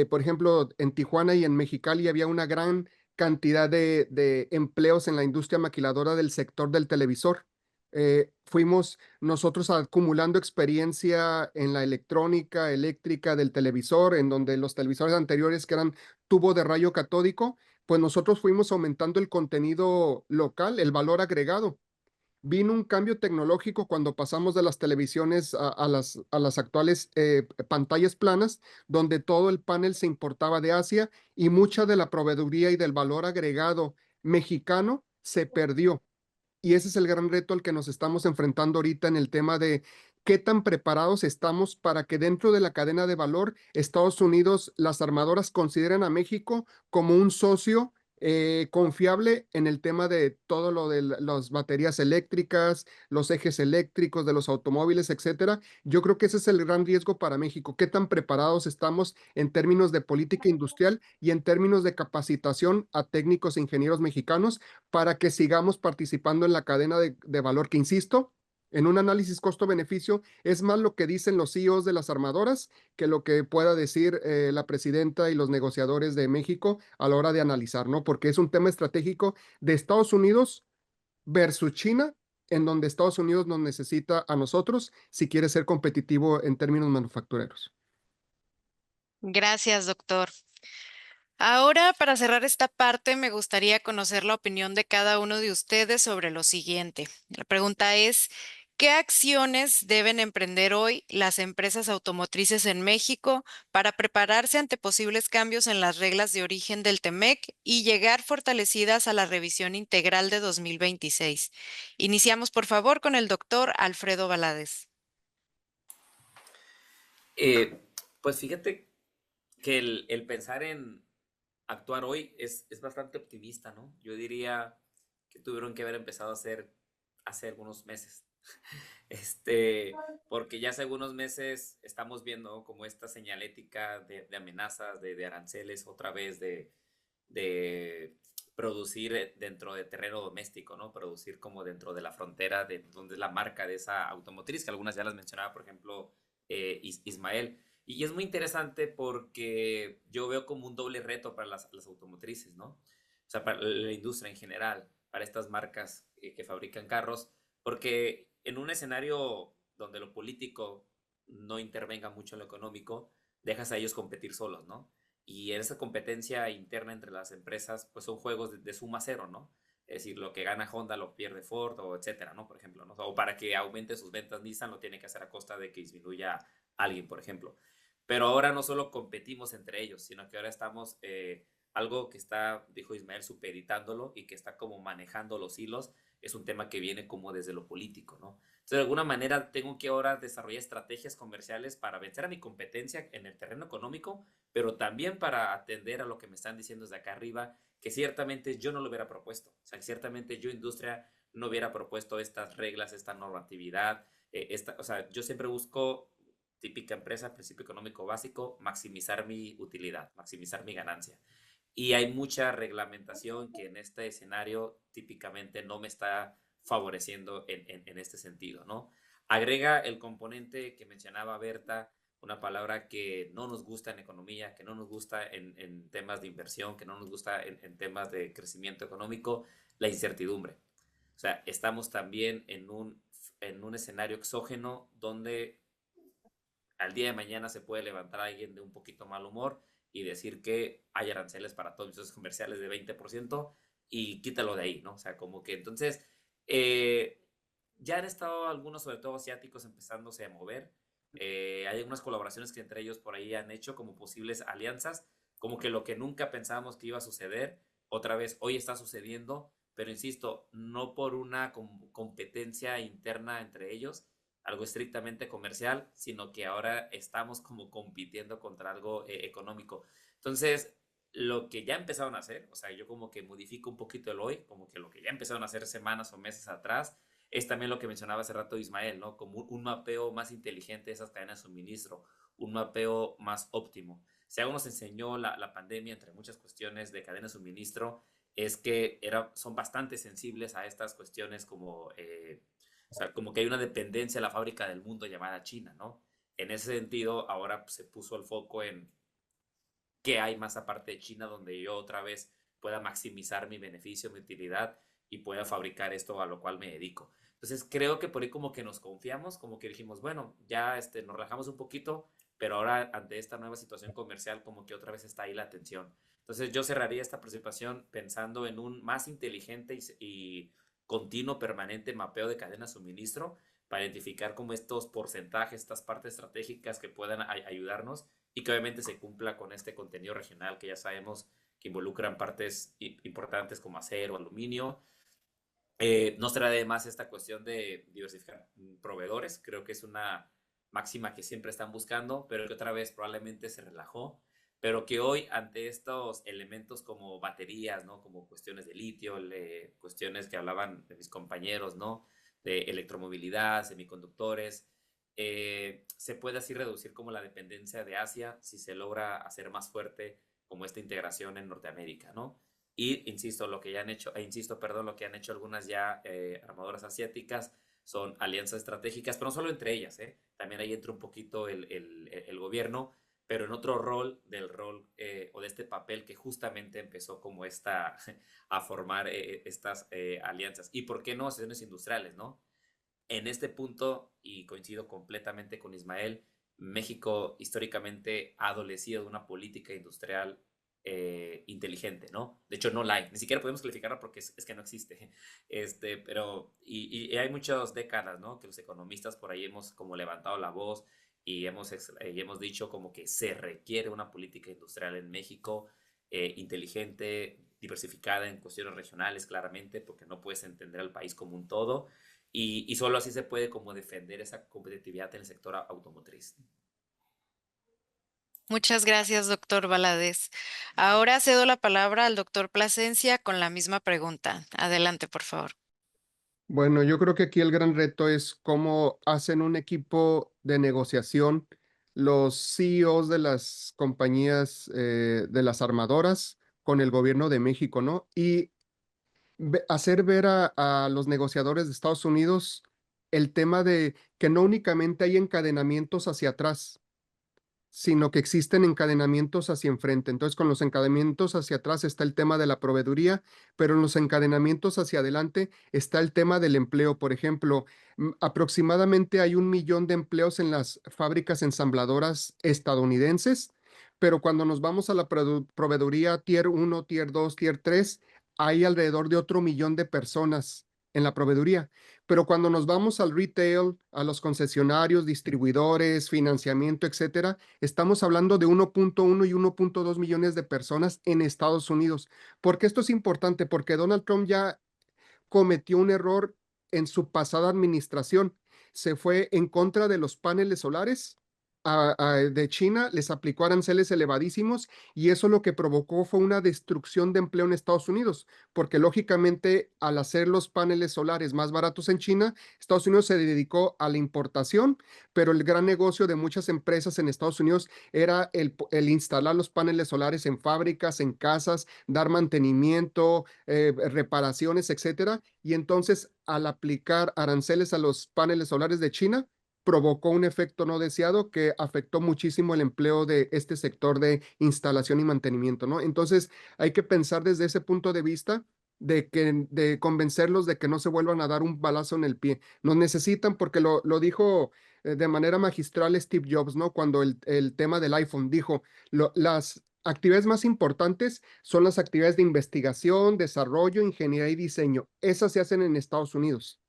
Por ejemplo, en Tijuana y en Mexicali había una gran cantidad de empleos en la industria maquiladora del sector del televisor. Fuimos nosotros acumulando experiencia en la electrónica eléctrica del televisor, en donde los televisores anteriores que eran tubo de rayo catódico, pues nosotros fuimos aumentando el contenido local, el valor agregado. Vino un cambio tecnológico cuando pasamos de las televisiones a las actuales pantallas planas, donde todo el panel se importaba de Asia y mucha de la proveeduría y del valor agregado mexicano se perdió. Y ese es el gran reto al que nos estamos enfrentando ahorita en el tema de qué tan preparados estamos para que dentro de la cadena de valor Estados Unidos, las armadoras consideren a México como un socio confiable en el tema de todo lo de las baterías eléctricas, los ejes eléctricos de los automóviles, etcétera. Yo creo que ese es el gran riesgo para México. ¿Qué tan preparados estamos en términos de política industrial y en términos de capacitación a técnicos e ingenieros mexicanos para que sigamos participando en la cadena de valor que, insisto, en un análisis costo-beneficio es más lo que dicen los CEOs de las armadoras que lo que pueda decir la presidenta y los negociadores de México a la hora de analizar, ¿no? Porque es un tema estratégico de Estados Unidos versus China, en donde Estados Unidos nos necesita a nosotros si quiere ser competitivo en términos manufactureros. Gracias, doctor. Ahora, para cerrar esta parte, me gustaría conocer la opinión de cada uno de ustedes sobre lo siguiente. La pregunta es, ¿qué acciones deben emprender hoy las empresas automotrices en México para prepararse ante posibles cambios en las reglas de origen del TEMEC y llegar fortalecidas a la revisión integral de 2026? Iniciamos, por favor, con el doctor Alfredo Valadez. Eh, pues fíjate que el pensar en actuar hoy es bastante optimista, ¿no? Yo diría que tuvieron que haber empezado a hacer hace algunos meses. Porque ya hace algunos meses estamos viendo como esta señalética de amenazas, de aranceles, otra vez de producir dentro de terreno doméstico, ¿no? Producir como dentro de la frontera de donde es la marca de esa automotriz, que algunas ya las mencionaba, por ejemplo, Ismael. Y es muy interesante porque yo veo como un doble reto para las automotrices, ¿no? O sea, para la industria en general, para estas marcas que fabrican carros, porque en un escenario donde lo político no intervenga mucho en lo económico, dejas a ellos competir solos, ¿no? Y en esa competencia interna entre las empresas, pues son juegos de suma cero, ¿no? Es decir, lo que gana Honda lo pierde Ford o etcétera, ¿no? Por ejemplo, ¿no? O para que aumente sus ventas Nissan lo tiene que hacer a costa de que disminuya alguien, por ejemplo. Pero ahora no solo competimos entre ellos, sino que ahora estamos, algo que está, dijo Ismael, supeditándolo y que está como manejando los hilos, es un tema que viene como desde lo político, ¿no? Entonces, de alguna manera, tengo que ahora desarrollar estrategias comerciales para vencer a mi competencia en el terreno económico, pero también para atender a lo que me están diciendo desde acá arriba, que ciertamente yo no lo hubiera propuesto. O sea, que ciertamente yo, industria, no hubiera propuesto estas reglas, esta normatividad. O sea, yo siempre busco, típica empresa, principio económico básico, maximizar mi utilidad, maximizar mi ganancia. Y hay mucha reglamentación que en este escenario típicamente no me está favoreciendo en este sentido, ¿no? Agrega el componente que mencionaba Berta, una palabra que no nos gusta en economía, que no nos gusta en temas de inversión, que no nos gusta en temas de crecimiento económico, la incertidumbre. O sea, estamos también en un escenario exógeno donde al día de mañana se puede levantar alguien de un poquito mal humor y decir que hay aranceles para todos los comerciales de 20% y quítalo de ahí, ¿no? O sea, como que entonces ya han estado algunos, sobre todo asiáticos, empezándose a mover. Hay algunas colaboraciones que entre ellos por ahí han hecho como posibles alianzas, como que lo que nunca pensábamos que iba a suceder, otra vez hoy está sucediendo, pero insisto, no por una competencia interna entre ellos, algo estrictamente comercial, sino que ahora estamos como compitiendo contra algo económico. Entonces, lo que ya empezaron a hacer, o sea, yo como que modifico un poquito el hoy, como que lo que ya empezaron a hacer semanas o meses atrás, es también lo que mencionaba hace rato Ismael, ¿no? Como un mapeo más inteligente de esas cadenas de suministro, un mapeo más óptimo. Si algo nos enseñó la pandemia, entre muchas cuestiones de cadena de suministro, es que son bastante sensibles a estas cuestiones como, o sea, como que hay una dependencia de la fábrica del mundo llamada China, ¿no? En ese sentido, ahora se puso el foco en qué hay más aparte de China donde yo otra vez pueda maximizar mi beneficio, mi utilidad y pueda fabricar esto a lo cual me dedico. Entonces creo que por ahí como que nos confiamos, como que dijimos, bueno, ya nos relajamos un poquito, pero ahora ante esta nueva situación comercial como que otra vez está ahí la tensión. Entonces yo cerraría esta participación pensando en un más inteligente y continuo, permanente mapeo de cadena de suministro para identificar como estos porcentajes, estas partes estratégicas que puedan ayudarnos y que obviamente se cumpla con este contenido regional que ya sabemos que involucran partes importantes como acero, aluminio. No será además esta cuestión de diversificar proveedores, creo que es una máxima que siempre están buscando, pero que otra vez probablemente se relajó, pero que hoy ante estos elementos como baterías, ¿no? Como cuestiones de litio, cuestiones que hablaban de mis compañeros, ¿no? De electromovilidad, semiconductores, se puede así reducir como la dependencia de Asia si se logra hacer más fuerte como esta integración en Norteamérica, ¿no? Y insisto, lo que ya han hecho, insisto, perdón, lo que han hecho algunas ya armadoras asiáticas son alianzas estratégicas, pero no solo entre ellas, también ahí entra un poquito el gobierno, pero en otro rol del rol o de este papel que justamente empezó como a formar estas alianzas. ¿Y por qué no asociaciones industriales, no? En este punto, y coincido completamente con Ismael, México históricamente ha adolecido de una política industrial inteligente, ¿no? De hecho, no la hay, ni siquiera podemos calificarla porque es que no existe. Pero, y hay muchas décadas, ¿no? Que los economistas por ahí hemos como levantado la voz y hemos dicho como que se requiere una política industrial en México inteligente, diversificada en cuestiones regionales, claramente, porque no puedes entender al país como un todo y solo así se puede como defender esa competitividad en el sector automotriz. Muchas gracias, doctor Valadez. Ahora cedo la palabra al doctor Plasencia con la misma pregunta. Adelante, por favor. Bueno, yo creo que aquí el gran reto es cómo hacen un equipo de negociación los CEOs de las compañías, de las armadoras con el gobierno de México, ¿no? Y hacer ver a los negociadores de Estados Unidos el tema de que no únicamente hay encadenamientos hacia atrás, sino que existen encadenamientos hacia enfrente. Entonces, con los encadenamientos hacia atrás está el tema de la proveeduría, pero en los encadenamientos hacia adelante está el tema del empleo. Por ejemplo, aproximadamente hay 1 millón de empleos en las fábricas ensambladoras estadounidenses, pero cuando nos vamos a la proveeduría Tier 1, Tier 2, Tier 3, hay alrededor de otro 1 millón de personas en la proveeduría. Pero cuando nos vamos al retail, a los concesionarios, distribuidores, financiamiento, etcétera, estamos hablando de 1.1 y 1.2 millones de personas en Estados Unidos. ¿Por qué esto es importante? Porque Donald Trump ya cometió un error en su pasada administración. Se fue en contra de los paneles solares de China, les aplicó aranceles elevadísimos y eso lo que provocó fue una destrucción de empleo en Estados Unidos, porque lógicamente al hacer los paneles solares más baratos en China, Estados Unidos se dedicó a la importación, pero el gran negocio de muchas empresas en Estados Unidos era el instalar los paneles solares en fábricas, en casas, dar mantenimiento, reparaciones, etcétera. Y entonces, al aplicar aranceles a los paneles solares de China, provocó un efecto no deseado que afectó muchísimo el empleo de este sector de instalación y mantenimiento, ¿no? Entonces, hay que pensar desde ese punto de vista de convencerlos de que no se vuelvan a dar un balazo en el pie. Nos necesitan, porque lo dijo de manera magistral Steve Jobs, ¿no? Cuando el tema del iPhone dijo, las actividades más importantes son las actividades de investigación, desarrollo, ingeniería y diseño. Esas se hacen en Estados Unidos.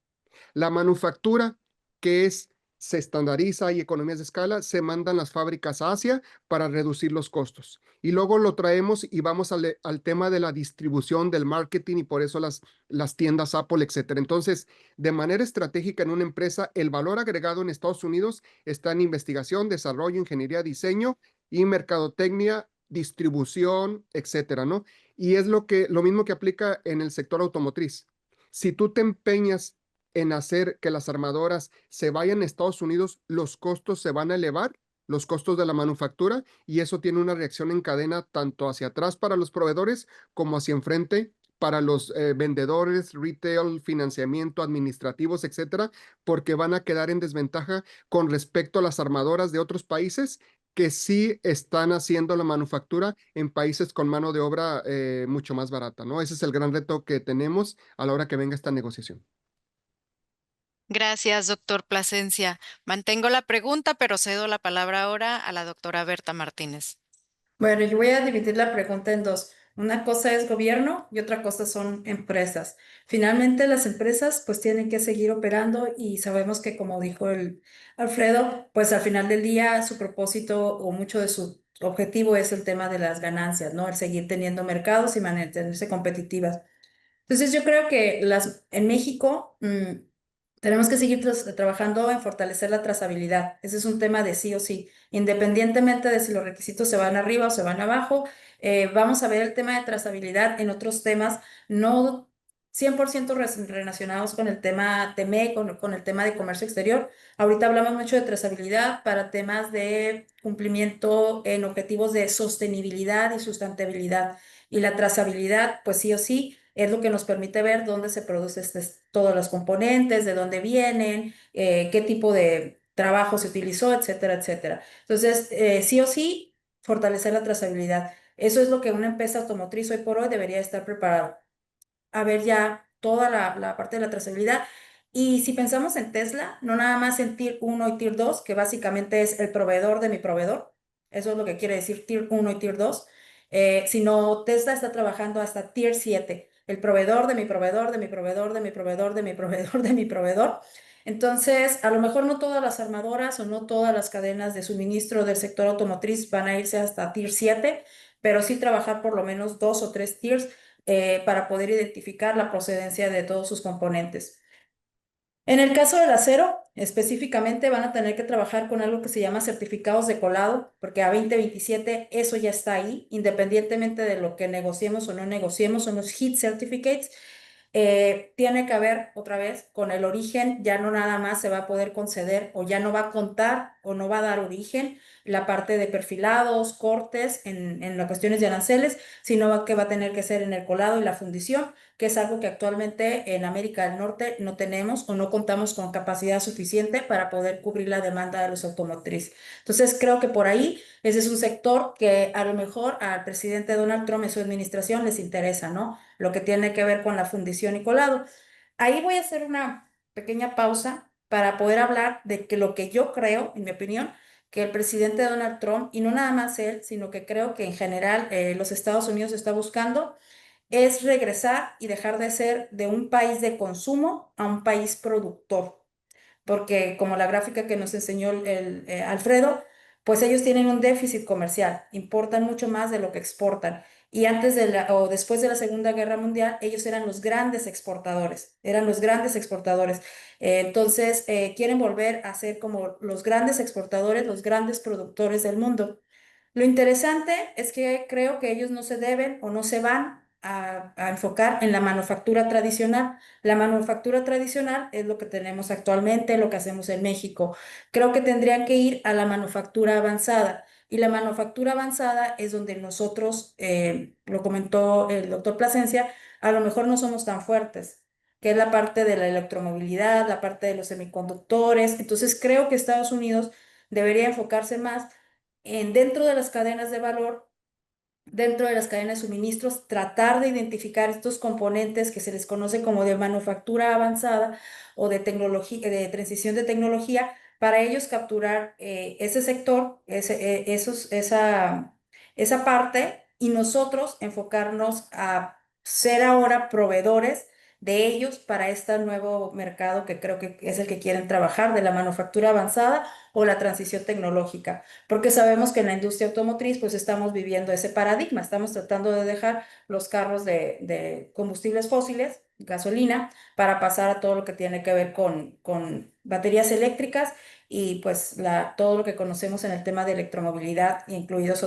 La manufactura, que es se estandariza, hay economías de escala, se mandan las fábricas a Asia para reducir los costos. Y luego lo traemos y vamos al tema de la distribución, del marketing, y por eso las tiendas Apple, etcétera. Entonces, de manera estratégica en una empresa, el valor agregado en Estados Unidos está en investigación, desarrollo, ingeniería, diseño y mercadotecnia, distribución, etcétera, ¿no? Y es lo mismo que aplica en el sector automotriz. Si tú te empeñas en hacer que las armadoras se vayan a Estados Unidos, los costos se van a elevar, los costos de la manufactura, y eso tiene una reacción en cadena tanto hacia atrás para los proveedores como hacia enfrente para los vendedores, retail, financiamiento, administrativos, etcétera, porque van a quedar en desventaja con respecto a las armadoras de otros países que sí están haciendo la manufactura en países con mano de obra mucho más barata, ¿no? Ese es el gran reto que tenemos a la hora que venga esta negociación. Gracias, doctor Plasencia. Mantengo la pregunta, pero cedo la palabra ahora a la doctora Berta Martínez. Bueno, yo voy a dividir la pregunta en dos. Una cosa es gobierno y otra cosa son empresas. Finalmente, las empresas pues tienen que seguir operando y sabemos que, como dijo el Alfredo, pues al final del día su propósito o mucho de su objetivo es el tema de las ganancias, ¿no? El seguir teniendo mercados y mantenerse competitivas. Entonces yo creo que en México tenemos que seguir trabajando en fortalecer la trazabilidad. Ese es un tema de sí o sí, independientemente de si los requisitos se van arriba o se van abajo. Vamos a ver el tema de trazabilidad en otros temas, no 100% relacionados con el tema TME, con el tema de comercio exterior. Ahorita hablamos mucho de trazabilidad para temas de cumplimiento en objetivos de sostenibilidad y sustentabilidad. Y la trazabilidad, pues sí o sí, es lo que nos permite ver dónde se producen todos los componentes, de dónde vienen, qué tipo de trabajo se utilizó, etcétera, etcétera. Entonces, sí o sí, fortalecer la trazabilidad. Eso es lo que una empresa automotriz hoy por hoy debería estar preparada a ver ya toda la parte de la trazabilidad. Y si pensamos en Tesla, no nada más en Tier 1 y Tier 2, que básicamente es el proveedor de mi proveedor, eso es lo que quiere decir Tier 1 y Tier 2, sino Tesla está trabajando hasta Tier 7, el proveedor de mi proveedor, de mi proveedor, de mi proveedor, de mi proveedor, de mi proveedor. Entonces, a lo mejor no todas las armadoras o no todas las cadenas de suministro del sector automotriz van a irse hasta Tier 7, pero sí trabajar por lo menos 2 o 3 tiers para poder identificar la procedencia de todos sus componentes. En el caso del acero, específicamente van a tener que trabajar con algo que se llama certificados de colado, porque a 2027 eso ya está ahí, independientemente de lo que negociemos o no negociemos, son los HEAT Certificates. Tiene que ver otra vez con el origen, ya no nada más se va a poder conceder o ya no va a contar o no va a dar origen la parte de perfilados, cortes en las cuestiones de aranceles, sino que va a tener que ser en el colado y la fundición, que es algo que actualmente en América del Norte no tenemos o no contamos con capacidad suficiente para poder cubrir la demanda de los automotrices. Entonces creo que por ahí ese es un sector que a lo mejor al presidente Donald Trump y su administración les interesa, ¿no? Lo que tiene que ver con la fundición y colado. Ahí voy a hacer una pequeña pausa para poder hablar de que lo que yo creo, en mi opinión, que el presidente Donald Trump, y no nada más él, sino que creo que en general los Estados Unidos está buscando, es regresar y dejar de ser de un país de consumo a un país productor porque como la gráfica que nos enseñó Alfredo, pues ellos tienen un déficit comercial, importan mucho más de lo que exportan. Y antes o después de la Segunda Guerra Mundial, ellos eran los grandes exportadores, eran los grandes exportadores. Entonces, quieren volver a ser como los grandes exportadores, los grandes productores del mundo. Lo interesante es que creo que ellos no se deben o no se van a enfocar en la manufactura tradicional. La manufactura tradicional es lo que tenemos actualmente, lo que hacemos en México. Creo que tendrían que ir a la manufactura avanzada. Y la manufactura avanzada es donde nosotros, lo comentó el doctor Plasencia, a lo mejor no somos tan fuertes, que es la parte de la electromovilidad, la parte de los semiconductores. Entonces creo que Estados Unidos debería enfocarse más en dentro de las cadenas de valor, dentro de las cadenas de suministros, tratar de identificar estos componentes que se les conoce como de manufactura avanzada o de tecnología, de transición de tecnología, para ellos capturar ese sector, esa parte, y nosotros enfocarnos a ser ahora proveedores de ellos para este nuevo mercado que creo que es el que quieren trabajar, de la manufactura avanzada o la transición tecnológica, porque sabemos que en la industria automotriz pues estamos viviendo ese paradigma, estamos tratando de dejar los carros de combustibles fósiles, gasolina, para pasar a todo lo que tiene que ver con baterías eléctricas y pues todo lo que conocemos en el tema de electromovilidad, incluidos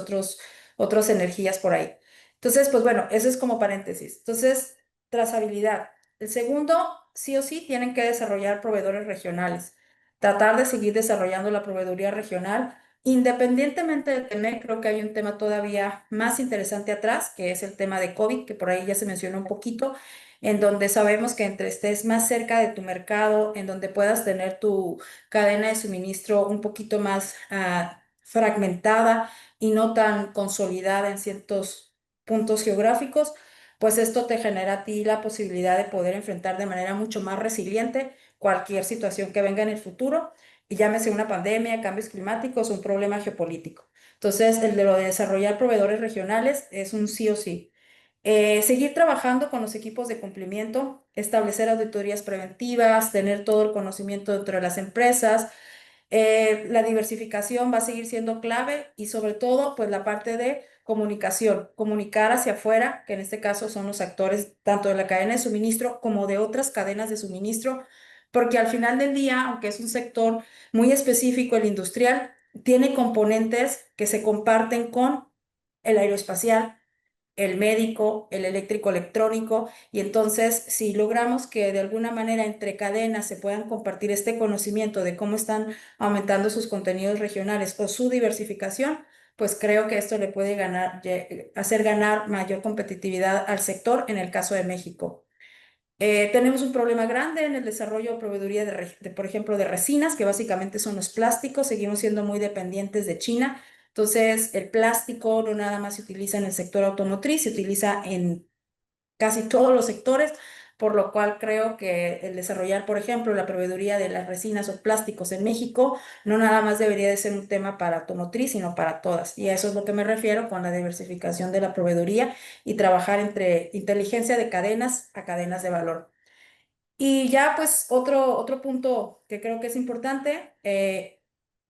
otras energías por ahí. Entonces, pues bueno, eso es como paréntesis. Entonces, trazabilidad. El segundo, sí o sí, tienen que desarrollar proveedores regionales. Tratar de seguir desarrollando la proveeduría regional. Independientemente del tema, creo que hay un tema todavía más interesante atrás, que es el tema de COVID, que por ahí ya se mencionó un poquito, en donde sabemos que entre estés más cerca de tu mercado, en donde puedas tener tu cadena de suministro un poquito más fragmentada y no tan consolidada en ciertos puntos geográficos, pues esto te genera a ti la posibilidad de poder enfrentar de manera mucho más resiliente cualquier situación que venga en el futuro, y llámese una pandemia, cambios climáticos, un problema geopolítico. Entonces, el de lo de desarrollar proveedores regionales es un sí o sí. Seguir trabajando con los equipos de cumplimiento, establecer auditorías preventivas, tener todo el conocimiento dentro de las empresas. La diversificación va a seguir siendo clave y sobre todo, pues la parte de comunicación, comunicar hacia afuera, que en este caso son los actores tanto de la cadena de suministro como de otras cadenas de suministro, porque al final del día, aunque es un sector muy específico, el industrial, tiene componentes que se comparten con el aeroespacial, el médico, el eléctrico electrónico, y entonces si logramos que de alguna manera entre cadenas se puedan compartir este conocimiento de cómo están aumentando sus contenidos regionales o su diversificación, pues creo que esto le puede hacer ganar mayor competitividad al sector en el caso de México. Tenemos un problema grande en el desarrollo de proveeduría por ejemplo, de resinas, que básicamente son los plásticos. Seguimos siendo muy dependientes de China. Entonces, el plástico no nada más se utiliza en el sector automotriz, se utiliza en casi todos los sectores, por lo cual creo que el desarrollar, por ejemplo, la proveeduría de las resinas o plásticos en México no nada más debería de ser un tema para automotriz, sino para todas. Y a eso es lo que me refiero con la diversificación de la proveeduría y trabajar entre inteligencia de cadenas a cadenas de valor. Y ya pues otro punto que creo que es importante,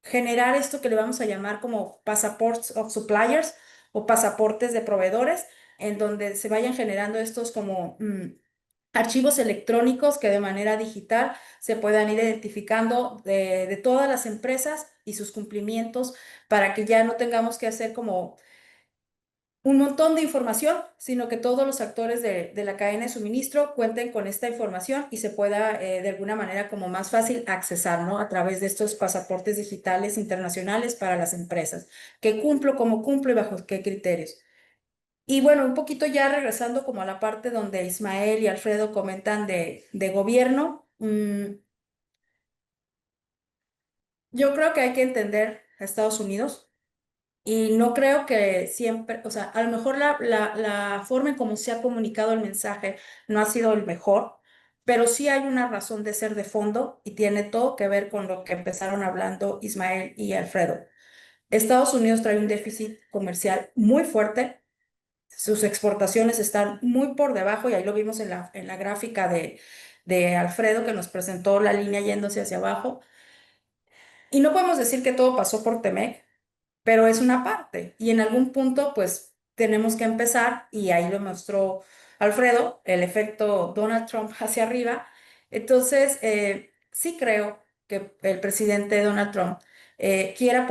generar esto que le vamos a llamar como passports of suppliers o pasaportes de proveedores, en donde se vayan generando estos como archivos electrónicos que de manera digital se puedan ir identificando de todas las empresas y sus cumplimientos, para que ya no tengamos que hacer como un montón de información, sino que todos los actores de la cadena de suministro cuenten con esta información y se pueda de alguna manera como más fácil accesar, ¿no? A través de estos pasaportes digitales internacionales para las empresas. ¿Qué cumplo, cómo cumplo y bajo qué criterios? Y bueno, un poquito ya regresando como a la parte donde Ismael y Alfredo comentan de gobierno, yo creo que hay que entender a Estados Unidos. Y no creo que siempre, o sea, a lo mejor la forma en cómo se ha comunicado el mensaje no ha sido el mejor, pero sí hay una razón de ser de fondo y tiene todo que ver con lo que empezaron hablando Ismael y Alfredo. Estados Unidos trae un déficit comercial muy fuerte, sus exportaciones están muy por debajo y ahí lo vimos en la gráfica de Alfredo que nos presentó la línea yéndose hacia abajo. Y no podemos decir que todo pasó por Temec, pero es una parte y en algún punto pues tenemos que empezar, y ahí lo mostró Alfredo, el efecto Donald Trump hacia arriba. Entonces, sí creo que el presidente Donald Trump quiera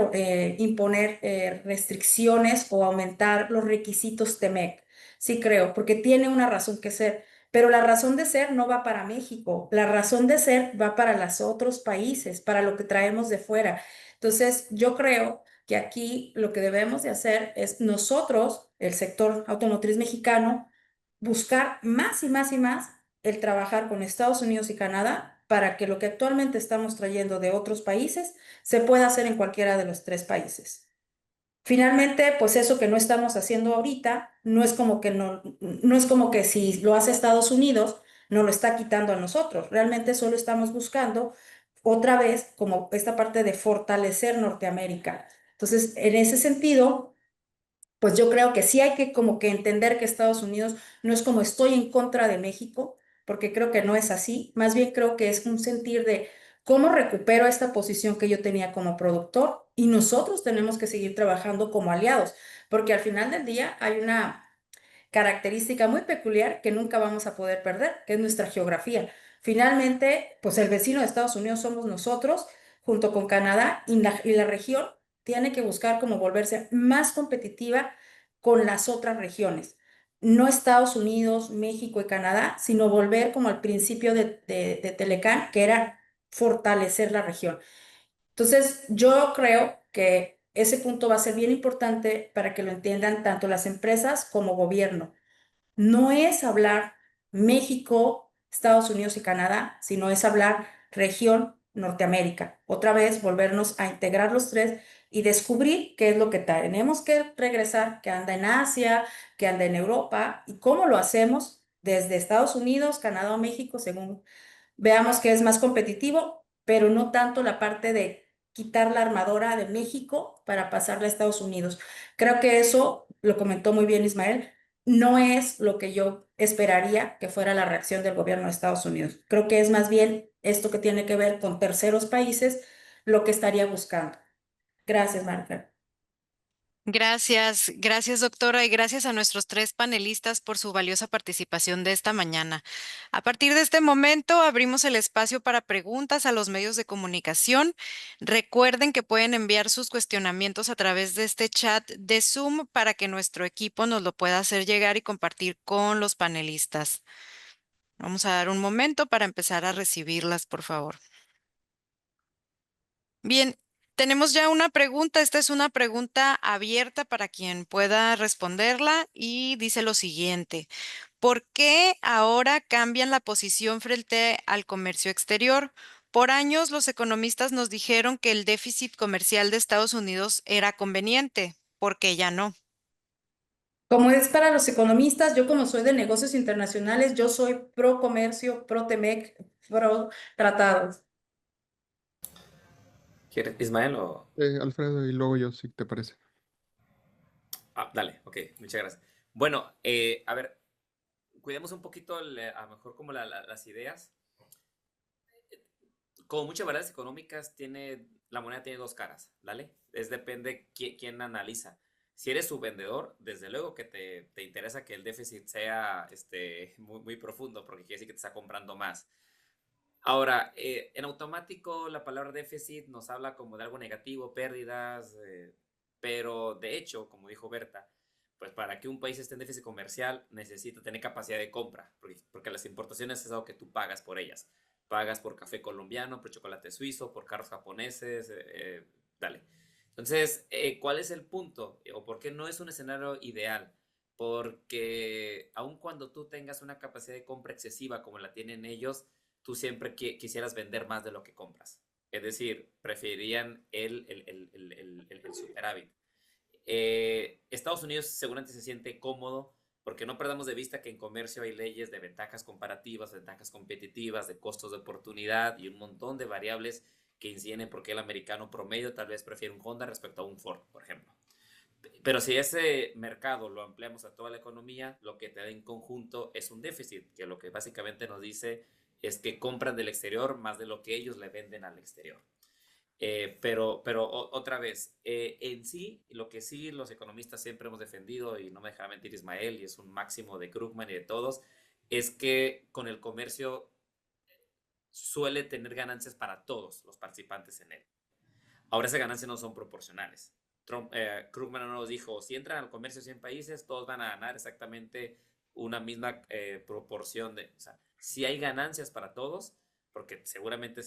imponer restricciones o aumentar los requisitos TEMEC. Sí creo, porque tiene una razón que ser. Pero la razón de ser no va para México, la razón de ser va para los otros países, para lo que traemos de fuera. Entonces, yo creo que aquí lo que debemos de hacer es nosotros, el sector automotriz mexicano, buscar más y más y más el trabajar con Estados Unidos y Canadá para que lo que actualmente estamos trayendo de otros países se pueda hacer en cualquiera de los tres países. Finalmente, pues eso que no estamos haciendo ahorita, no es como que si lo hace Estados Unidos, no lo está quitando a nosotros. Realmente solo estamos buscando otra vez como esta parte de fortalecer Norteamérica. Entonces, en ese sentido, pues yo creo que sí hay que como que entender que Estados Unidos no es como estoy en contra de México, porque creo que no es así. Más bien creo que es un sentir de cómo recupero esta posición que yo tenía como productor y nosotros tenemos que seguir trabajando como aliados, porque al final del día hay una característica muy peculiar que nunca vamos a poder perder, que es nuestra geografía. Finalmente, pues el vecino de Estados Unidos somos nosotros, junto con Canadá, y la región tiene que buscar cómo volverse más competitiva con las otras regiones. No Estados Unidos, México y Canadá, sino volver como al principio de Telecán, que era fortalecer la región. Entonces, yo creo que ese punto va a ser bien importante para que lo entiendan tanto las empresas como gobierno. No es hablar México, Estados Unidos y Canadá, sino es hablar región Norteamérica. Otra vez volvernos a integrar los tres y descubrir qué es lo que tenemos que regresar, que anda en Asia, que anda en Europa y cómo lo hacemos desde Estados Unidos, Canadá o México, según veamos que es más competitivo, pero no tanto la parte de quitar la armadora de México para pasarla a Estados Unidos. Creo que eso, lo comentó muy bien Ismael, no es lo que yo esperaría que fuera la reacción del gobierno de Estados Unidos. Creo que es más bien esto que tiene que ver con terceros países lo que estaría buscando. Gracias, Marta. Gracias, gracias doctora y gracias a nuestros tres panelistas por su valiosa participación de esta mañana. A partir de este momento abrimos el espacio para preguntas a los medios de comunicación. Recuerden que pueden enviar sus cuestionamientos a través de este chat de Zoom para que nuestro equipo nos lo pueda hacer llegar y compartir con los panelistas. Vamos a dar un momento para empezar a recibirlas, por favor. Bien, tenemos ya una pregunta. Esta es una pregunta abierta para quien pueda responderla y dice lo siguiente. ¿Por qué ahora cambian la posición frente al comercio exterior? Por años los economistas nos dijeron que el déficit comercial de Estados Unidos era conveniente. ¿Por qué ya no? Como es para los economistas, yo como soy de negocios internacionales, yo soy pro comercio, pro TEMEC, pro tratados. ¿Quieres, Ismael o...? Alfredo, y luego yo, si te parece. Ah, dale, ok, muchas gracias. Bueno, a ver, cuidemos un poquito a lo mejor como las ideas. Como muchas variables económicas, la moneda tiene dos caras, ¿vale? Depende quién analiza. Si eres su vendedor, desde luego que te interesa que el déficit sea muy profundo, porque quiere decir que te está comprando más. Ahora, en automático la palabra déficit nos habla como de algo negativo, pérdidas, pero de hecho, como dijo Berta, pues para que un país esté en déficit comercial necesita tener capacidad de compra, porque las importaciones es algo que tú pagas por ellas. Pagas por café colombiano, por chocolate suizo, por carros japoneses, dale. Entonces, ¿cuál es el punto? ¿O por qué no es un escenario ideal? Porque aun cuando tú tengas una capacidad de compra excesiva como la tienen ellos, tú siempre quisieras vender más de lo que compras. Es decir, preferirían el superávit. Estados Unidos seguramente se siente cómodo porque no perdamos de vista que en comercio hay leyes de ventajas comparativas, ventajas competitivas, de costos de oportunidad y un montón de variables que inciden en por qué el americano promedio tal vez prefiere un Honda respecto a un Ford, por ejemplo. Pero si ese mercado lo ampliamos a toda la economía, lo que te da en conjunto es un déficit, que lo que básicamente nos dice es que compran del exterior más de lo que ellos le venden al exterior. Pero otra vez, en sí, lo que sí los economistas siempre hemos defendido, y no me deja mentir Ismael, y es un máximo de Krugman y de todos, es que con el comercio suele tener ganancias para todos los participantes en él. Ahora esas ganancias no son proporcionales. Krugman nos dijo, si entran al comercio 100 países, todos van a ganar exactamente una misma proporción de... O sea, si hay ganancias para todos, porque seguramente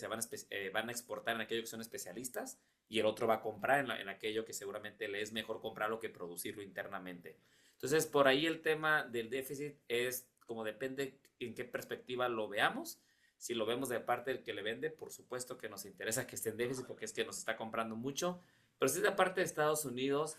van a exportar en aquello que son especialistas y el otro va a comprar en aquello que seguramente le es mejor comprarlo que producirlo internamente. Entonces, por ahí el tema del déficit es como depende en qué perspectiva lo veamos. Si lo vemos de parte del que le vende, por supuesto que nos interesa que esté en déficit porque es que nos está comprando mucho. Pero si es de parte de Estados Unidos,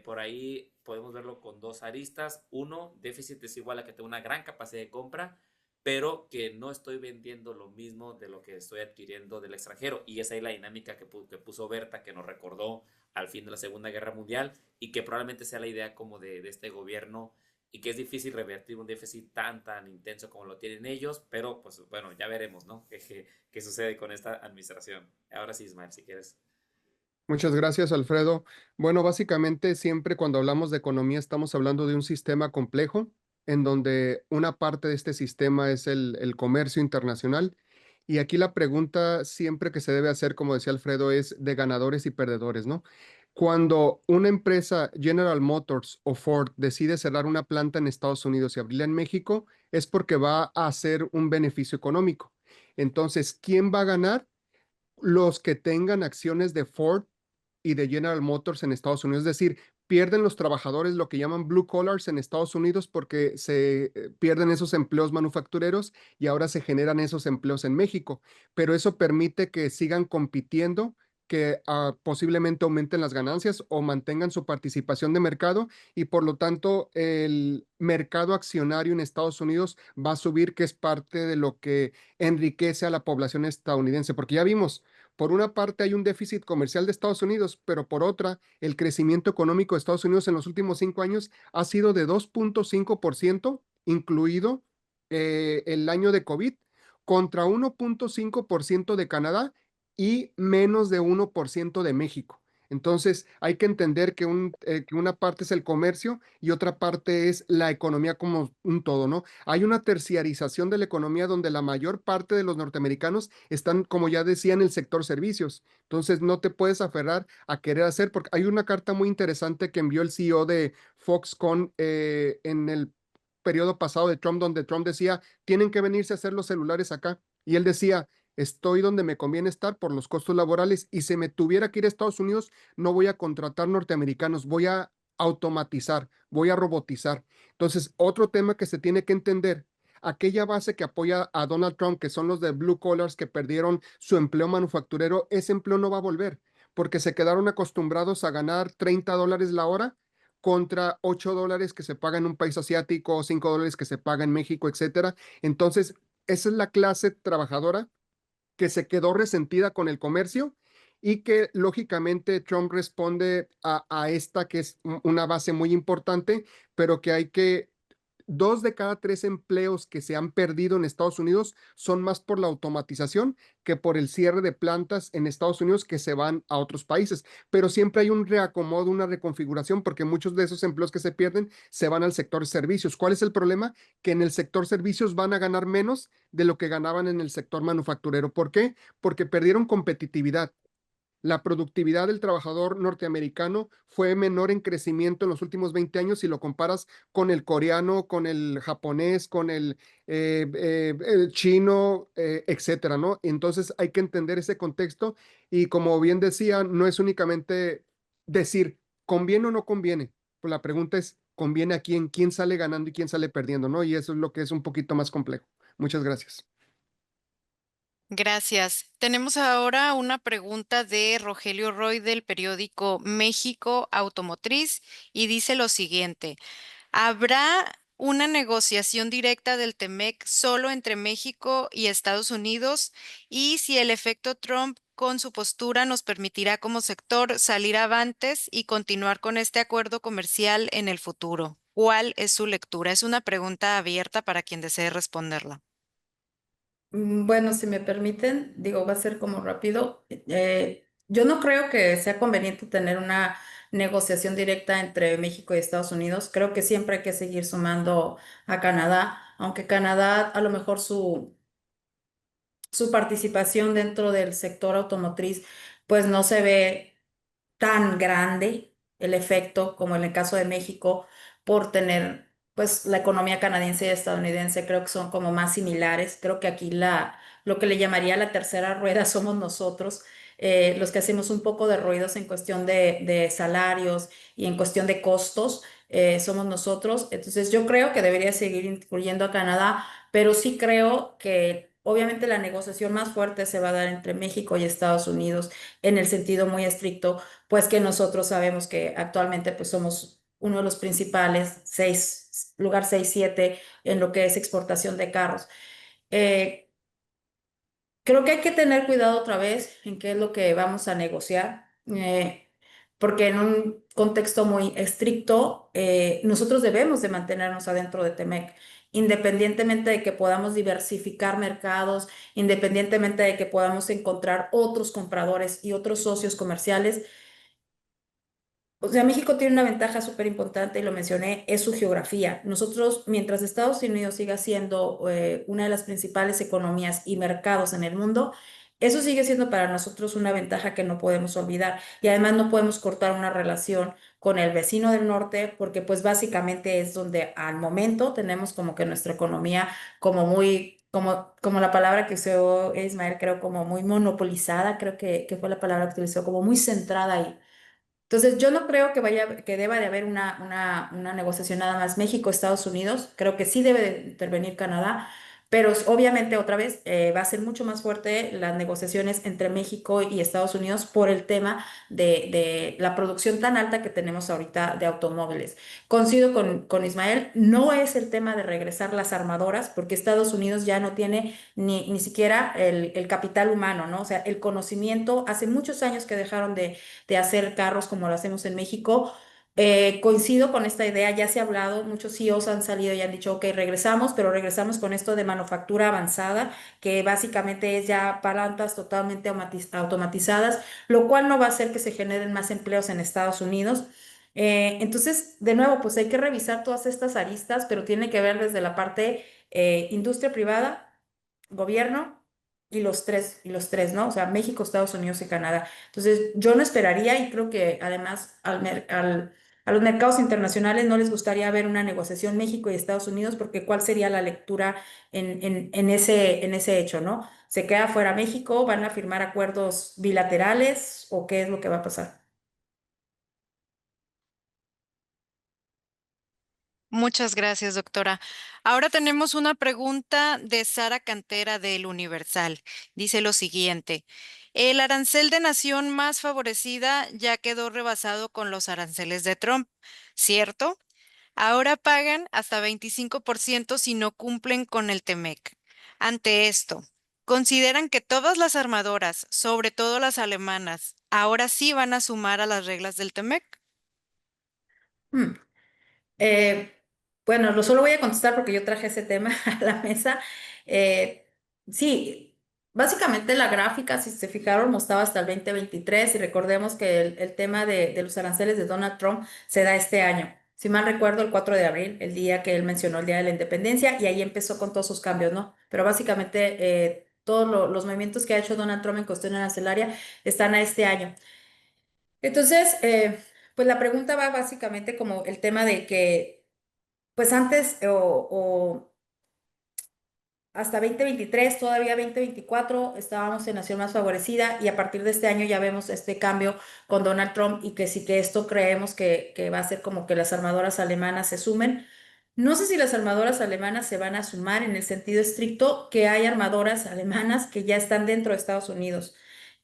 por ahí podemos verlo con dos aristas. Uno, déficit es igual a que tengo una gran capacidad de compra, pero que no estoy vendiendo lo mismo de lo que estoy adquiriendo del extranjero. Y esa es la dinámica que puso Berta, que nos recordó al fin de la Segunda Guerra Mundial y que probablemente sea la idea como de este gobierno y que es difícil revertir un déficit tan intenso como lo tienen ellos, pero pues bueno, ya veremos, ¿no? ¿Qué sucede con esta administración? Ahora sí, Ismael, si quieres. Muchas gracias, Alfredo. Bueno, básicamente siempre cuando hablamos de economía estamos hablando de un sistema complejo en donde una parte de este sistema es el comercio internacional. Y aquí la pregunta siempre que se debe hacer, como decía Alfredo, es de ganadores y perdedores, ¿no? Cuando una empresa, General Motors o Ford, decide cerrar una planta en Estados Unidos y abrirla en México, es porque va a hacer un beneficio económico. Entonces, ¿quién va a ganar? Los que tengan acciones de Ford y de General Motors en Estados Unidos. Es decir, pierden los trabajadores lo que llaman blue collars en Estados Unidos porque se pierden esos empleos manufactureros y ahora se generan esos empleos en México. Pero eso permite que sigan compitiendo, que posiblemente aumenten las ganancias o mantengan su participación de mercado y por lo tanto el mercado accionario en Estados Unidos va a subir, que es parte de lo que enriquece a la población estadounidense, porque ya vimos, por una parte hay un déficit comercial de Estados Unidos, pero por otra, el crecimiento económico de Estados Unidos en los últimos 5 años ha sido de 2.5%, incluido el año de COVID, contra 1.5% de Canadá y menos de 1% de México. Entonces, hay que entender que una parte es el comercio y otra parte es la economía como un todo, ¿no? Hay una terciarización de la economía donde la mayor parte de los norteamericanos están, como ya decía, en el sector servicios. Entonces, no te puedes aferrar a querer hacer, porque hay una carta muy interesante que envió el CEO de Foxconn en el periodo pasado de Trump, donde Trump decía, tienen que venirse a hacer los celulares acá. Y él decía, estoy donde me conviene estar por los costos laborales y si me tuviera que ir a Estados Unidos, no voy a contratar norteamericanos, voy a automatizar, voy a robotizar. Entonces, otro tema que se tiene que entender, aquella base que apoya a Donald Trump, que son los de blue collars que perdieron su empleo manufacturero, ese empleo no va a volver porque se quedaron acostumbrados a ganar $30 la hora contra $8 que se paga en un país asiático, $5 que se paga en México, etcétera. Entonces, esa es la clase trabajadora que se quedó resentida con el comercio y que lógicamente Trump responde a esta que es una base muy importante, pero que hay que 2 de cada 3 empleos que se han perdido en Estados Unidos son más por la automatización que por el cierre de plantas en Estados Unidos que se van a otros países. Pero siempre hay un reacomodo, una reconfiguración, porque muchos de esos empleos que se pierden se van al sector servicios. ¿Cuál es el problema? Que en el sector servicios van a ganar menos de lo que ganaban en el sector manufacturero. ¿Por qué? Porque perdieron competitividad. La productividad del trabajador norteamericano fue menor en crecimiento en los últimos 20 años si lo comparas con el coreano, con el japonés, con el chino, etcétera, ¿no? Entonces hay que entender ese contexto y como bien decía, no es únicamente decir, ¿conviene o no conviene? Pues la pregunta es, ¿conviene a quién? ¿Quién sale ganando y quién sale perdiendo, ¿no? Y eso es lo que es un poquito más complejo. Muchas gracias. Gracias. Tenemos ahora una pregunta de Rogelio Roy del periódico México Automotriz y dice lo siguiente. ¿Habrá una negociación directa del TEMEC solo entre México y Estados Unidos? Y si el efecto Trump con su postura nos permitirá como sector salir avantes y continuar con este acuerdo comercial en el futuro. ¿Cuál es su lectura? Es una pregunta abierta para quien desee responderla. Bueno, si me permiten, digo, va a ser como rápido. Yo no creo que sea conveniente tener una negociación directa entre México y Estados Unidos. Creo que siempre hay que seguir sumando a Canadá, aunque Canadá a lo mejor su participación dentro del sector automotriz pues no se ve tan grande el efecto como en el caso de México por tener pues la economía canadiense y estadounidense creo que son como más similares. Creo que aquí lo que le llamaría la tercera rueda somos nosotros, los que hacemos un poco de ruidos en cuestión de salarios y en cuestión de costos. Somos nosotros. Entonces yo creo que debería seguir incluyendo a Canadá, pero sí creo que obviamente la negociación más fuerte se va a dar entre México y Estados Unidos en el sentido muy estricto pues que nosotros sabemos que actualmente pues somos uno de los principales, lugar 6 7 en lo que es exportación de carros. Eh, Creo que hay que tener cuidado otra vez en qué es lo que vamos a negociar. porque en un contexto muy estricto, nosotros debemos de mantenernos adentro de Temec, independientemente de que podamos diversificar mercados, independientemente de que podamos encontrar otros compradores y otros socios comerciales. O sea, México tiene una ventaja súper importante y lo mencioné, es su geografía. Nosotros, mientras Estados Unidos siga siendo una de las principales economías y mercados en el mundo, eso sigue siendo para nosotros una ventaja que no podemos olvidar. Y además no podemos cortar una relación con el vecino del norte porque pues básicamente es donde al momento tenemos como que nuestra economía como muy, como la palabra que usó Ismael, creo como muy monopolizada, creo que fue la palabra que utilizó, como muy centrada ahí. Entonces, yo no creo que deba de haber una negociación nada más México-Estados Unidos. Creo que sí debe de intervenir Canadá, pero obviamente otra vez va a ser mucho más fuerte las negociaciones entre México y Estados Unidos por el tema de la producción tan alta que tenemos ahorita de automóviles. Coincido con Ismael, no es el tema de regresar las armadoras, porque Estados Unidos ya no tiene ni siquiera el capital humano, ¿no? O sea, el conocimiento, hace muchos años que dejaron de hacer carros como lo hacemos en México. Coincido con esta idea, ya se ha hablado, muchos CEOs han salido y han dicho, ok, regresamos, pero regresamos con esto de manufactura avanzada, que básicamente es ya plantas totalmente automatizadas, lo cual no va a hacer que se generen más empleos en Estados Unidos. Entonces, de nuevo, pues hay que revisar todas estas aristas, pero tiene que ver desde la parte industria privada, gobierno y los tres, ¿no? O sea, México, Estados Unidos y Canadá. Entonces, yo no esperaría y creo que además a los mercados internacionales no les gustaría ver una negociación México y Estados Unidos porque ¿cuál sería la lectura en ese hecho, ¿no? ¿Se queda fuera México? ¿Van a firmar acuerdos bilaterales o qué es lo que va a pasar? Muchas gracias, doctora. Ahora tenemos una pregunta de Sara Cantera del Universal. Dice lo siguiente: el arancel de nación más favorecida ya quedó rebasado con los aranceles de Trump, ¿cierto? Ahora pagan hasta 25% si no cumplen con el TEMEC. Ante esto, ¿consideran que todas las armadoras, sobre todo las alemanas, ahora sí van a sumar a las reglas del TEMEC? Hmm. Eh, bueno, lo solo voy a contestar porque yo traje ese tema a la mesa. Eh, sí, básicamente la gráfica, si se fijaron, mostraba hasta el 2023 y recordemos que el tema de los aranceles de Donald Trump se da este año. Si mal recuerdo, el 4 de abril, el día que él mencionó el Día de la Independencia, y ahí empezó con todos sus cambios, ¿no? Pero básicamente todos los movimientos que ha hecho Donald Trump en cuestión arancelaria están a este año. Entonces, pues la pregunta va básicamente como el tema de que pues antes o hasta 2023, todavía 2024, estábamos en nación más favorecida y a partir de este año ya vemos este cambio con Donald Trump y que sí que esto creemos que va a ser como que las armadoras alemanas se sumen. No sé si las armadoras alemanas se van a sumar en el sentido estricto que hay armadoras alemanas que ya están dentro de Estados Unidos.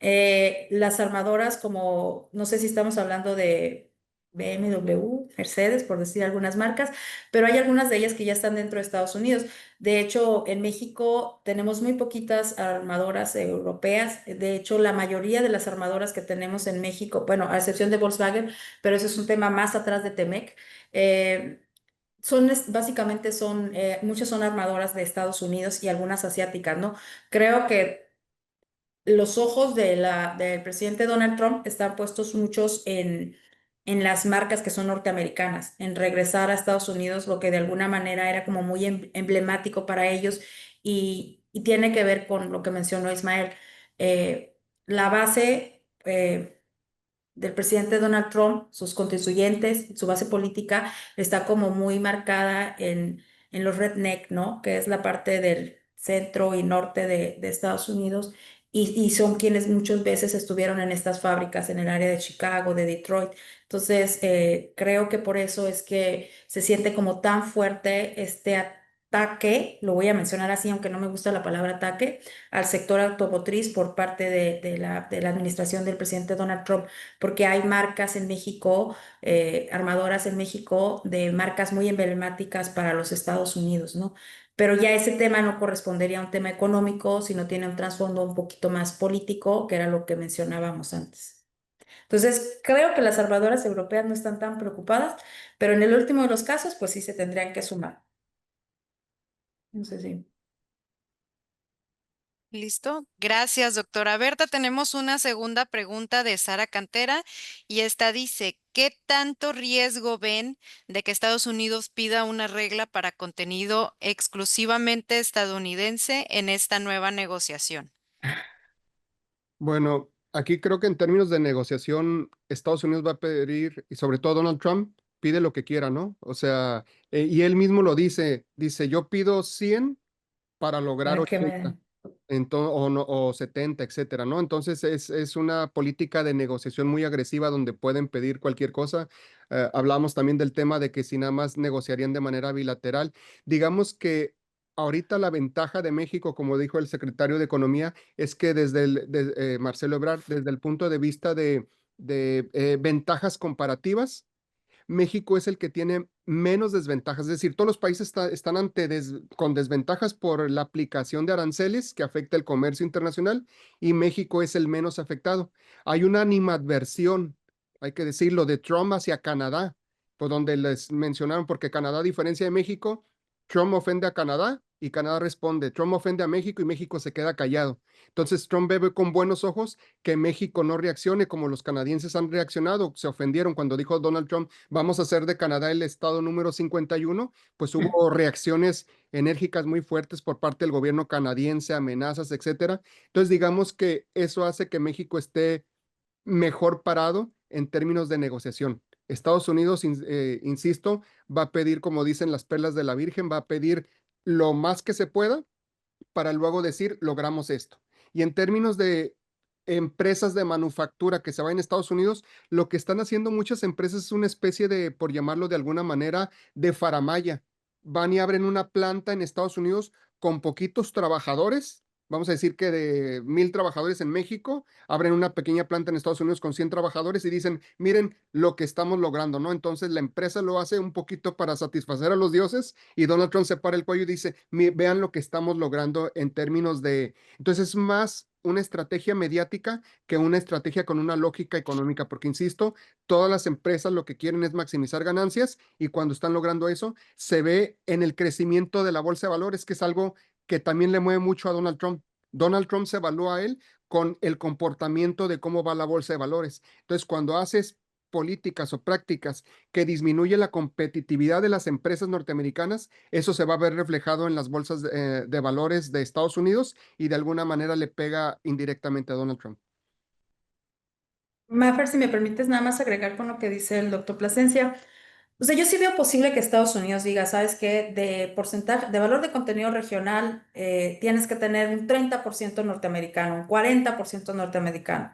Las armadoras como, no sé si estamos hablando de BMW, Mercedes, por decir algunas marcas, pero hay algunas de ellas que ya están dentro de Estados Unidos. De hecho, en México tenemos muy poquitas armadoras europeas. De hecho, la mayoría de las armadoras que tenemos en México, bueno, a excepción de Volkswagen, pero eso es un tema más atrás de Temec, básicamente muchas son armadoras de Estados Unidos y algunas asiáticas, ¿no? Creo que los ojos del presidente Donald Trump están puestos muchos en las marcas que son norteamericanas, en regresar a Estados Unidos, lo que de alguna manera era como muy emblemático para ellos y tiene que ver con lo que mencionó Ismael. La base del presidente Donald Trump, sus constituyentes, su base política está como muy marcada en los redneck, ¿no? Que es la parte del centro y norte de Estados Unidos y son quienes muchas veces estuvieron en estas fábricas en el área de Chicago, de Detroit. Entonces, creo que por eso es que se siente como tan fuerte este ataque, lo voy a mencionar así, aunque no me gusta la palabra ataque, al sector automotriz por parte de la administración del presidente Donald Trump porque hay marcas en México, armadoras en México de marcas muy emblemáticas para los Estados Unidos, ¿no? Pero ya ese tema no correspondería a un tema económico, sino tiene un trasfondo un poquito más político, que era lo que mencionábamos antes. Entonces, creo que las armadoras europeas no están tan preocupadas, pero en el último de los casos, pues sí se tendrían que sumar. No sé si. ¿Listo? Gracias, doctora Berta. Tenemos una segunda pregunta de Sara Cantera y esta dice, ¿qué tanto riesgo ven de que Estados Unidos pida una regla para contenido exclusivamente estadounidense en esta nueva negociación? Bueno, aquí creo que en términos de negociación, Estados Unidos va a pedir, y sobre todo Donald Trump, pide lo que quiera, ¿no? O sea, y él mismo lo dice, yo pido 100 para lograr Para que 80 me... o, no, o 70, etcétera, ¿no? Entonces es una política de negociación muy agresiva donde pueden pedir cualquier cosa. Hablamos también del tema de que si nada más negociarían de manera bilateral. Digamos que ahorita la ventaja de México, como dijo el secretario de Economía, es que Marcelo Ebrard, desde el punto de vista de ventajas comparativas, México es el que tiene menos desventajas, es decir, todos los países están con desventajas por la aplicación de aranceles que afecta el comercio internacional y México es el menos afectado. Hay una animadversión, hay que decirlo, de Trump hacia Canadá, por donde les mencionaron, porque Canadá, a diferencia de México, Trump ofende a Canadá y Canadá responde, Trump ofende a México y México se queda callado. Entonces Trump ve con buenos ojos que México no reaccione como los canadienses han reaccionado, se ofendieron cuando dijo Donald Trump, vamos a hacer de Canadá el estado número 51, pues hubo reacciones enérgicas muy fuertes por parte del gobierno canadiense, amenazas, etcétera. Entonces digamos que eso hace que México esté mejor parado en términos de negociación. Estados Unidos, insisto, va a pedir, como dicen las perlas de la Virgen, va a pedir lo más que se pueda para luego decir, logramos esto. Y en términos de empresas de manufactura que se van a Estados Unidos, lo que están haciendo muchas empresas es una especie de, por llamarlo de alguna manera, de faramalla. Van y abren una planta en Estados Unidos con poquitos trabajadores. Vamos a decir que de 1,000 trabajadores en México, abren una pequeña planta en Estados Unidos con 100 trabajadores y dicen, miren lo que estamos logrando, ¿no? Entonces la empresa lo hace un poquito para satisfacer a los dioses y Donald Trump se para el cuello y dice, vean lo que estamos logrando en términos de... Entonces es más una estrategia mediática que una estrategia con una lógica económica, porque insisto, todas las empresas lo que quieren es maximizar ganancias y cuando están logrando eso, se ve en el crecimiento de la bolsa de valores, que es algo que también le mueve mucho a Donald Trump. Donald Trump se evalúa a él con el comportamiento de cómo va la bolsa de valores. Entonces, cuando haces políticas o prácticas que disminuye la competitividad de las empresas norteamericanas, eso se va a ver reflejado en las bolsas de valores de Estados Unidos y de alguna manera le pega indirectamente a Donald Trump. Mafer, si me permites nada más agregar con lo que dice el doctor Plasencia. O sea, yo sí veo posible que Estados Unidos diga, ¿sabes qué? De porcentaje, de valor de contenido regional, tienes que tener un 30% norteamericano, un 40% norteamericano.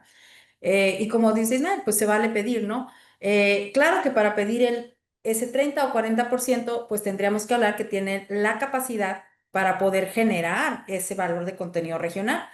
Y como dices, "Nah, pues se vale pedir, ¿no? Claro que para pedir ese 30 o 40%, pues tendríamos que hablar que tienen la capacidad para poder generar ese valor de contenido regional.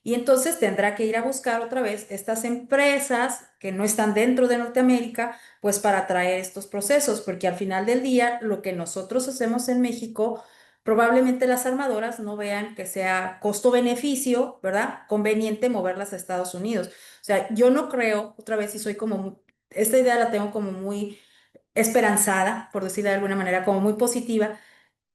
Y entonces tendrá que ir a buscar otra vez estas empresas que no están dentro de Norteamérica, pues para traer estos procesos, porque al final del día lo que nosotros hacemos en México, probablemente las armadoras no vean que sea costo-beneficio, ¿verdad? Conveniente moverlas a Estados Unidos. O sea, yo no creo, otra vez, y soy como, esta idea la tengo como muy esperanzada, por decirlo de alguna manera, como muy positiva,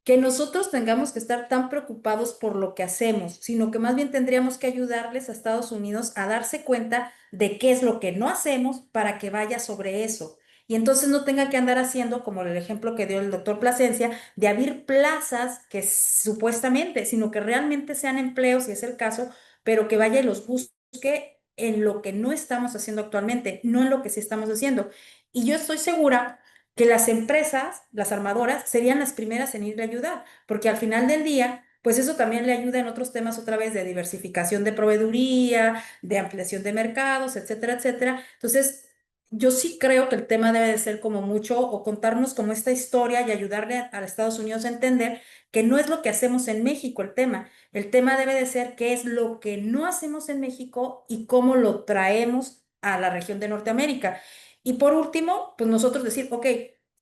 que nosotros tengamos que estar tan preocupados por lo que hacemos, sino que más bien tendríamos que ayudarles a Estados Unidos a darse cuenta de qué es lo que no hacemos para que vaya sobre eso. Y entonces no tenga que andar haciendo, como el ejemplo que dio el doctor Plasencia, de abrir plazas que supuestamente, sino que realmente sean empleos, si es el caso, pero que vaya y los busque en lo que no estamos haciendo actualmente, no en lo que sí estamos haciendo. Y yo estoy segura que las empresas, las armadoras, serían las primeras en irle a ayudar, porque al final del día, pues eso también le ayuda en otros temas otra vez de diversificación de proveeduría, de ampliación de mercados, etcétera, etcétera. Entonces, yo sí creo que el tema debe de ser como mucho o contarnos como esta historia y ayudarle a Estados Unidos a entender que no es lo que hacemos en México el tema debe de ser qué es lo que no hacemos en México y cómo lo traemos a la región de Norteamérica. Y por último, pues nosotros decir, ok,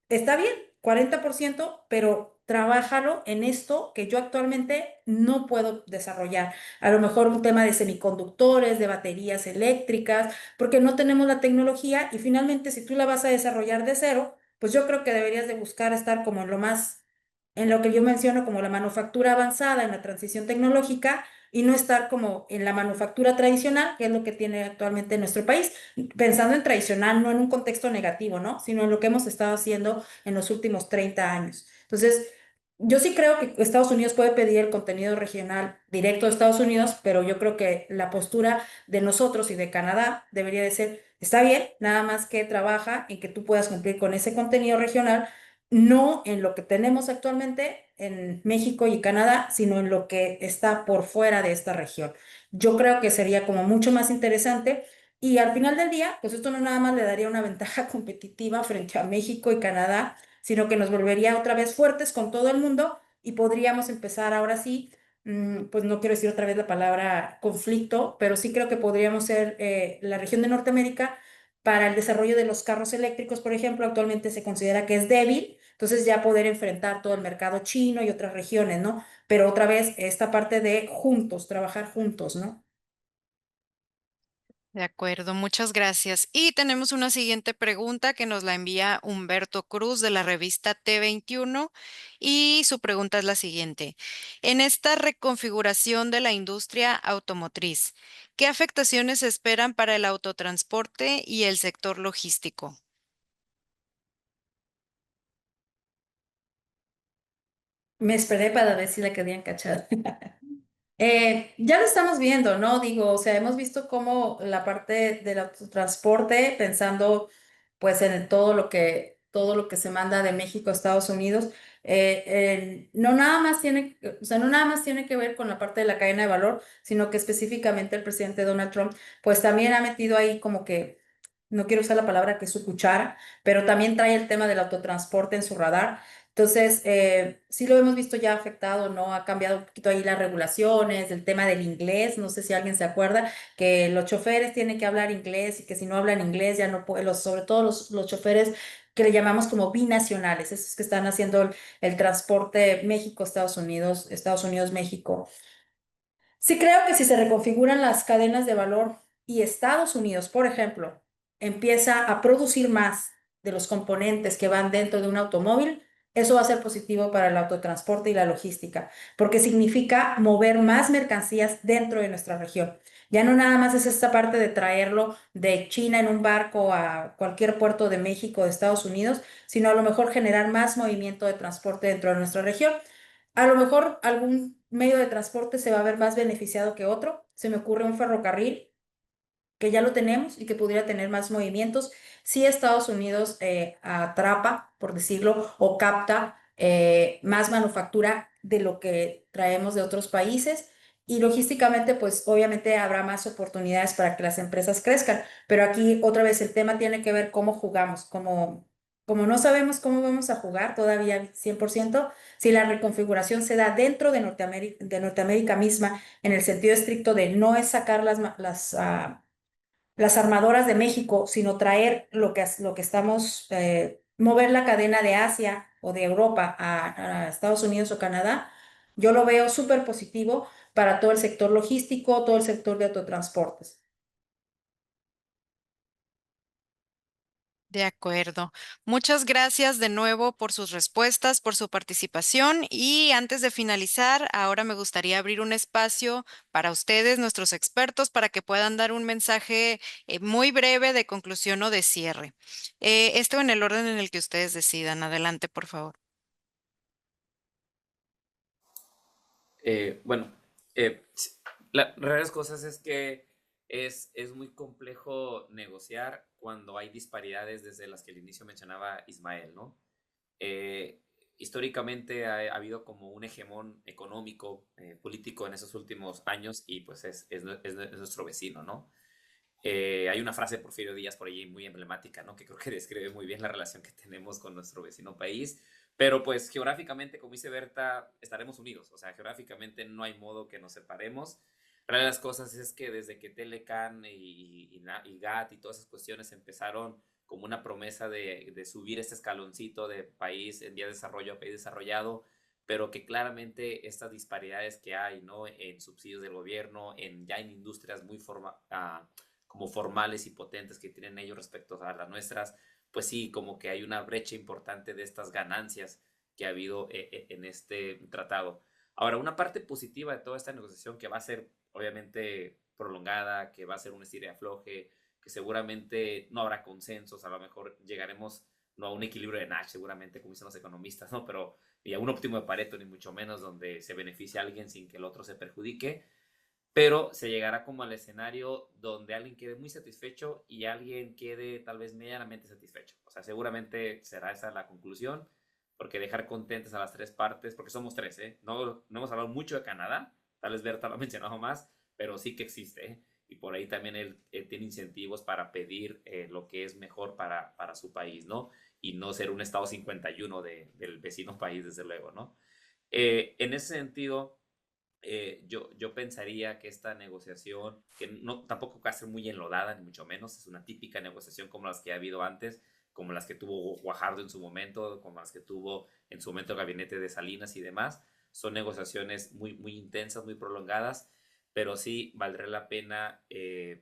está bien, 40%, pero trabájalo en esto que yo actualmente no puedo desarrollar. A lo mejor un tema de semiconductores, de baterías eléctricas, porque no tenemos la tecnología y finalmente si tú la vas a desarrollar de cero, pues yo creo que deberías de buscar estar como en lo más, en lo que yo menciono como la manufactura avanzada, en la transición tecnológica y no estar como en la manufactura tradicional, que es lo que tiene actualmente nuestro país, pensando en tradicional, no en un contexto negativo, ¿no? Sino en lo que hemos estado haciendo en los últimos 30 años. Entonces, yo sí creo que Estados Unidos puede pedir el contenido regional directo de Estados Unidos, pero yo creo que la postura de nosotros y de Canadá debería de ser, está bien, nada más que trabaja en que tú puedas cumplir con ese contenido regional, no en lo que tenemos actualmente en México y Canadá, sino en lo que está por fuera de esta región. Yo creo que sería como mucho más interesante y al final del día, pues esto no nada más le daría una ventaja competitiva frente a México y Canadá, sino que nos volvería otra vez fuertes con todo el mundo y podríamos empezar ahora sí, pues no quiero decir otra vez la palabra conflicto, pero sí creo que podríamos ser la región de Norteamérica para el desarrollo de los carros eléctricos, por ejemplo, actualmente se considera que es débil, entonces ya poder enfrentar todo el mercado chino y otras regiones, ¿no? Pero otra vez esta parte de juntos, trabajar juntos, ¿no? De acuerdo, muchas gracias. Y tenemos una siguiente pregunta que nos la envía Humberto Cruz de la revista T21 y su pregunta es la siguiente. En esta reconfiguración de la industria automotriz, ¿qué afectaciones se esperan para el autotransporte y el sector logístico? Me esperé para ver si la querían cachar. Ya lo estamos viendo, ¿no? Digo, o sea, hemos visto cómo la parte del autotransporte, pensando pues en todo lo que se manda de México a Estados Unidos, no nada más tiene, o sea, no nada más tiene que ver con la parte de la cadena de valor, sino que específicamente el presidente Donald Trump, pues también ha metido ahí como que, no quiero usar la palabra que es su cuchara, pero también trae el tema del autotransporte en su radar. Entonces, sí lo hemos visto ya afectado, ¿no? Ha cambiado un poquito ahí las regulaciones, el tema del inglés, no sé si alguien se acuerda, que los choferes tienen que hablar inglés y que si no hablan inglés ya no pueden, sobre todo los choferes que le llamamos como binacionales, esos que están haciendo el transporte México-Estados Unidos, México. Sí creo que si se reconfiguran las cadenas de valor y Estados Unidos, por ejemplo, empieza a producir más de los componentes que van dentro de un automóvil, eso va a ser positivo para el autotransporte y la logística, porque significa mover más mercancías dentro de nuestra región. Ya no nada más es esta parte de traerlo de China en un barco a cualquier puerto de México o de Estados Unidos, sino a lo mejor generar más movimiento de transporte dentro de nuestra región. A lo mejor algún medio de transporte se va a ver más beneficiado que otro. Se me ocurre un ferrocarril que ya lo tenemos y que pudiera tener más movimientos. Si Estados Unidos atrapa, por decirlo, o capta más manufactura de lo que traemos de otros países. Y logísticamente, pues obviamente habrá más oportunidades para que las empresas crezcan. Pero aquí otra vez el tema tiene que ver cómo jugamos, como no sabemos cómo vamos a jugar todavía 100%, si la reconfiguración se da dentro de Norteamérica misma, en el sentido estricto de no es sacar las armadoras de México, sino traer lo que estamos, mover la cadena de Asia o de Europa a Estados Unidos o Canadá, yo lo veo súper positivo para todo el sector logístico, todo el sector de autotransportes. De acuerdo. Muchas gracias de nuevo por sus respuestas, por su participación y antes de finalizar, ahora me gustaría abrir un espacio para ustedes, nuestros expertos, para que puedan dar un mensaje muy breve de conclusión o de cierre. Esto en el orden en el que ustedes decidan. Adelante, por favor. Bueno, la realidad de las cosas es que es muy complejo negociar cuando hay disparidades desde las que al inicio mencionaba Ismael, ¿no? Eh, Históricamente ha habido como un hegemón económico, político en esos últimos años y pues es nuestro vecino, ¿no? Hay una frase de Porfirio Díaz por allí muy emblemática, ¿no? Que creo que describe muy bien la relación que tenemos con nuestro vecino país. Pero pues geográficamente, como dice Berta, estaremos unidos. O sea, geográficamente no hay modo que nos separemos. La de las cosas es que desde que Telecan y GATT y todas esas cuestiones empezaron como una promesa de subir este escaloncito de país en vía de desarrollo a país desarrollado, pero que claramente estas disparidades que hay, ¿no? En subsidios del gobierno, ya en industrias muy como formales y potentes que tienen ellos respecto a las nuestras, pues sí, como que hay una brecha importante de estas ganancias que ha habido en este tratado. Ahora, una parte positiva de toda esta negociación que va a ser obviamente prolongada, que va a ser un estira y afloje, que seguramente no habrá consensos, a lo mejor llegaremos no a un equilibrio de Nash, seguramente, como dicen los economistas, ¿no? Pero ni a un óptimo de Pareto, ni mucho menos donde se beneficie a alguien sin que el otro se perjudique, pero se llegará como al escenario donde alguien quede muy satisfecho y alguien quede tal vez medianamente satisfecho. O sea, seguramente será esa la conclusión, porque dejar contentas a las tres partes, porque somos tres, ¿eh? No hemos hablado mucho de Canadá, tal vez Berta lo ha mencionado más, pero sí que existe, ¿eh? Y por ahí también él tiene incentivos para pedir lo que es mejor para su país, ¿no? Y no ser un estado 51 del vecino país, desde luego, ¿no? En ese sentido, yo pensaría que esta negociación, que no, tampoco va a ser muy enlodada, ni mucho menos, es una típica negociación como las que ha habido antes, como las que tuvo Guajardo en su momento, como las que tuvo en su momento el gabinete de Salinas y demás. Son negociaciones muy, muy intensas, muy prolongadas, pero sí valdría la pena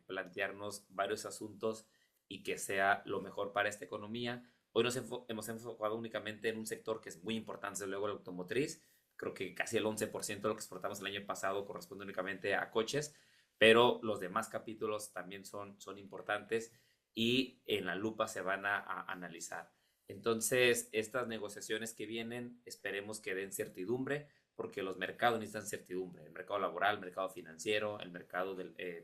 plantearnos varios asuntos y que sea lo mejor para esta economía. Hoy hemos enfocado únicamente en un sector que es muy importante, desde luego el automotriz. Creo que casi el 11% de lo que exportamos el año pasado corresponde únicamente a coches, pero los demás capítulos también son importantes y en la lupa se van a analizar. Entonces, estas negociaciones que vienen, esperemos que den certidumbre, porque los mercados necesitan certidumbre. El mercado laboral, el mercado financiero,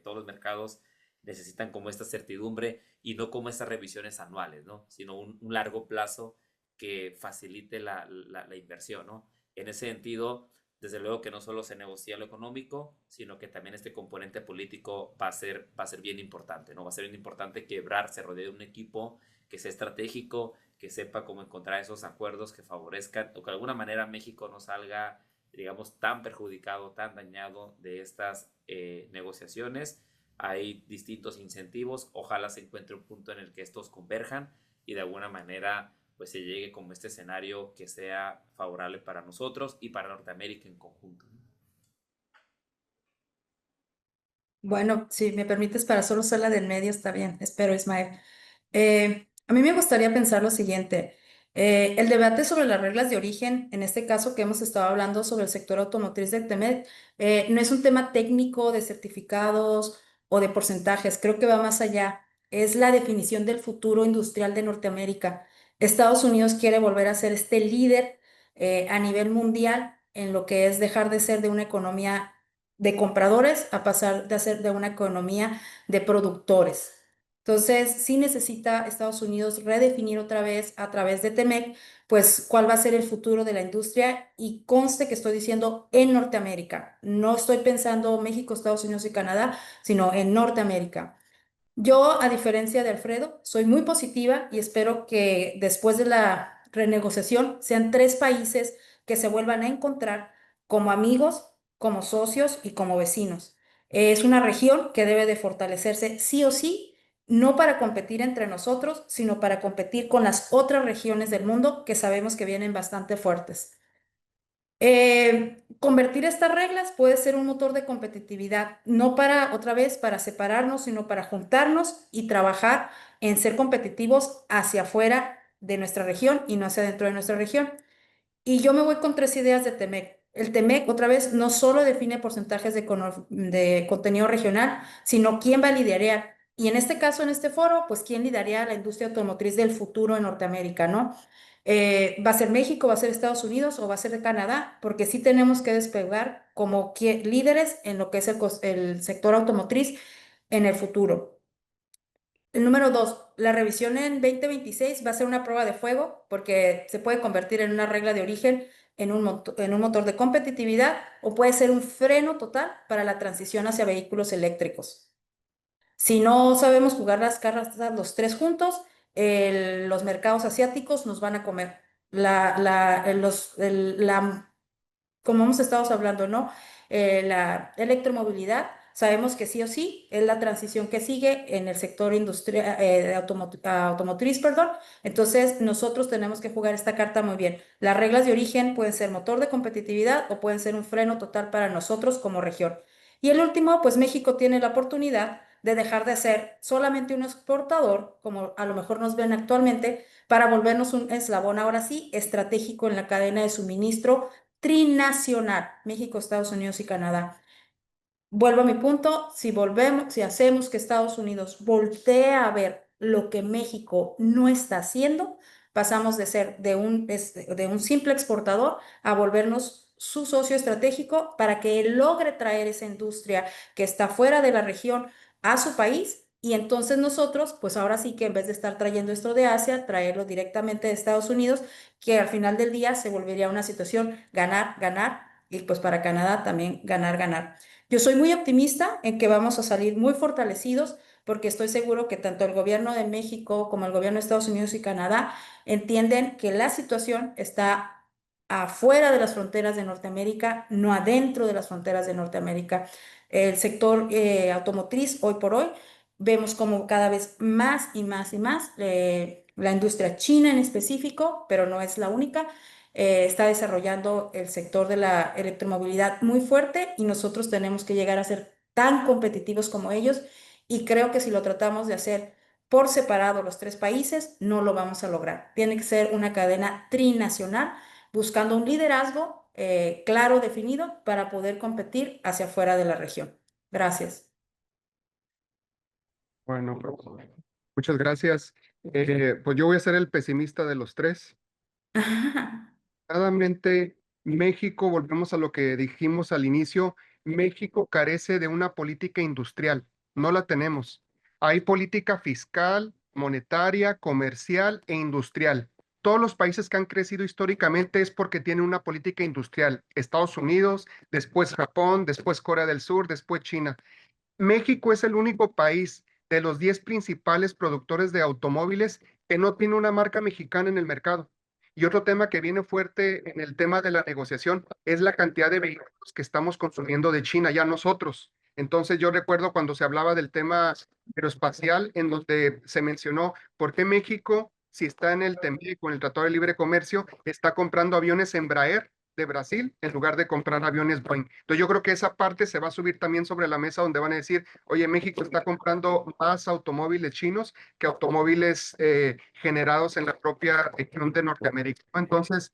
todos los mercados necesitan como esta certidumbre y no como estas revisiones anuales, ¿no? Sino un largo plazo que facilite la inversión, ¿no? En ese sentido, desde luego que no solo se negocia lo económico, sino que también este componente político va a ser bien importante, ¿no? Va a ser bien importante que Ebrard se rodee de un equipo que sea estratégico, que sepa cómo encontrar esos acuerdos que favorezcan o que de alguna manera México no salga, digamos, tan perjudicado, tan dañado de estas negociaciones. Hay distintos incentivos, ojalá se encuentre un punto en el que estos converjan y de alguna manera pues se llegue como este escenario que sea favorable para nosotros y para Norteamérica en conjunto. Bueno, si me permites, para solo ser la del medio, está bien. Espero, Ismael. A mí me gustaría pensar lo siguiente. El debate sobre las reglas de origen, en este caso que hemos estado hablando sobre el sector automotriz del TEMEC, no es un tema técnico de certificados o de porcentajes, creo que va más allá. Es la definición del futuro industrial de Norteamérica. Estados Unidos quiere volver a ser este líder a nivel mundial en lo que es dejar de ser de una economía de compradores a pasar de ser de una economía de productores. Entonces, sí necesita Estados Unidos redefinir otra vez a través de TEMEC, pues cuál va a ser el futuro de la industria y conste que estoy diciendo en Norteamérica. No estoy pensando México, Estados Unidos y Canadá, sino en Norteamérica. Yo, a diferencia de Alfredo, soy muy positiva y espero que después de la renegociación sean tres países que se vuelvan a encontrar como amigos, como socios y como vecinos. Es una región que debe de fortalecerse sí o sí, no para competir entre nosotros, sino para competir con las otras regiones del mundo que sabemos que vienen bastante fuertes. Convertir estas reglas puede ser un motor de competitividad, no para otra vez para separarnos, sino para juntarnos y trabajar en ser competitivos hacia afuera de nuestra región y no hacia dentro de nuestra región. Y yo me voy con tres ideas de TEMEC. El TEMEC, otra vez, no solo define porcentajes de contenido regional, sino quién va a liderar. Y en este caso, en este foro, pues quién lideraría la industria automotriz del futuro en Norteamérica, ¿no? ¿Va a ser México, va a ser Estados Unidos o va a ser Canadá? Porque sí tenemos que despegar como líderes en lo que es el sector automotriz en el futuro. El número dos, la revisión en 2026 va a ser una prueba de fuego porque se puede convertir en una regla de origen en un motor de competitividad o puede ser un freno total para la transición hacia vehículos eléctricos. Si no sabemos jugar las cartas los tres juntos, los mercados asiáticos nos van a comer. Como hemos estado hablando, ¿no? La electromovilidad sabemos que sí o sí es la transición que sigue en el sector industrial, automotriz, perdón. Entonces, nosotros tenemos que jugar esta carta muy bien. Las reglas de origen pueden ser motor de competitividad o pueden ser un freno total para nosotros como región. Y el último, pues México tiene la oportunidad de dejar de ser solamente un exportador, como a lo mejor nos ven actualmente, para volvernos un eslabón ahora sí estratégico en la cadena de suministro trinacional, México, Estados Unidos y Canadá. Vuelvo a mi punto, si hacemos que Estados Unidos voltee a ver lo que México no está haciendo, pasamos de ser de un simple exportador a volvernos su socio estratégico para que él logre traer esa industria que está fuera de la región a su país. Y entonces nosotros, pues ahora sí que en vez de estar trayendo esto de Asia, traerlo directamente de Estados Unidos, que al final del día se volvería una situación ganar, ganar, y pues para Canadá también ganar, ganar. Yo soy muy optimista en que vamos a salir muy fortalecidos porque estoy seguro que tanto el gobierno de México como el gobierno de Estados Unidos y Canadá entienden que la situación está afuera de las fronteras de Norteamérica, no adentro de las fronteras de Norteamérica. El sector automotriz, hoy por hoy, vemos como cada vez más y más y más, la industria china en específico, pero no es la única, está desarrollando el sector de la electromovilidad muy fuerte y nosotros tenemos que llegar a ser tan competitivos como ellos y creo que si lo tratamos de hacer por separado los tres países, no lo vamos a lograr. Tiene que ser una cadena trinacional buscando un liderazgo claro, definido para poder competir hacia afuera de la región. Gracias. Bueno, pues, muchas gracias. Pues yo voy a ser el pesimista de los tres. Claramente, México, volvemos a lo que dijimos al inicio, México carece de una política industrial, no la tenemos. Hay política fiscal, monetaria, comercial e industrial. Todos los países que han crecido históricamente es porque tienen una política industrial. Estados Unidos, después Japón, después Corea del Sur, después China. México es el único país de los 10 principales productores de automóviles que no tiene una marca mexicana en el mercado. Y otro tema que viene fuerte en el tema de la negociación es la cantidad de vehículos que estamos consumiendo de China, ya nosotros. Entonces yo recuerdo cuando se hablaba del tema aeroespacial, en donde se mencionó por qué México, si está en el TEMEC con el Tratado de Libre Comercio, está comprando aviones Embraer de Brasil en lugar de comprar aviones Boeing. Entonces yo creo que esa parte se va a subir también sobre la mesa donde van a decir, oye, México está comprando más automóviles chinos que automóviles generados en la propia región de Norteamérica. Entonces,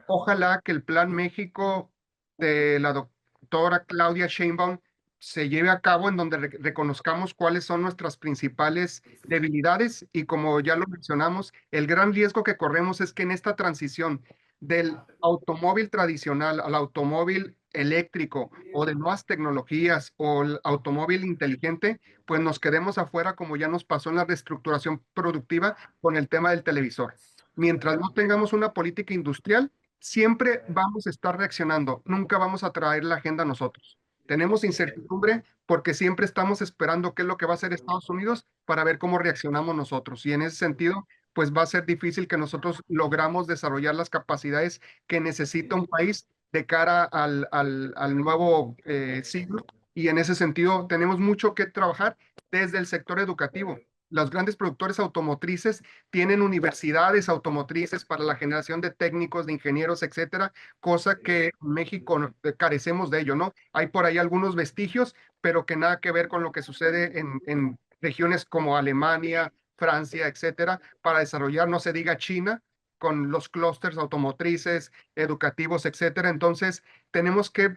ojalá que el Plan México de la doctora Claudia Sheinbaum se lleve a cabo en donde reconozcamos cuáles son nuestras principales debilidades y como ya lo mencionamos, el gran riesgo que corremos es que en esta transición del automóvil tradicional al automóvil eléctrico o de nuevas tecnologías o el automóvil inteligente, pues nos quedemos afuera como ya nos pasó en la reestructuración productiva con el tema del televisor. Mientras no tengamos una política industrial, siempre vamos a estar reaccionando, nunca vamos a traer la agenda nosotros. Tenemos incertidumbre porque siempre estamos esperando qué es lo que va a hacer Estados Unidos para ver cómo reaccionamos nosotros. Y en ese sentido, pues va a ser difícil que nosotros logramos desarrollar las capacidades que necesita un país de cara al nuevo siglo. Y en ese sentido, tenemos mucho que trabajar desde el sector educativo. Los grandes productores automotrices tienen universidades automotrices para la generación de técnicos, de ingenieros, etcétera, cosa que en México carecemos de ello, ¿no? Hay por ahí algunos vestigios, pero que nada que ver con lo que sucede en regiones como Alemania, Francia, etcétera, para desarrollar, no se diga China, con los clústeres automotrices, educativos, etcétera. Entonces, tenemos que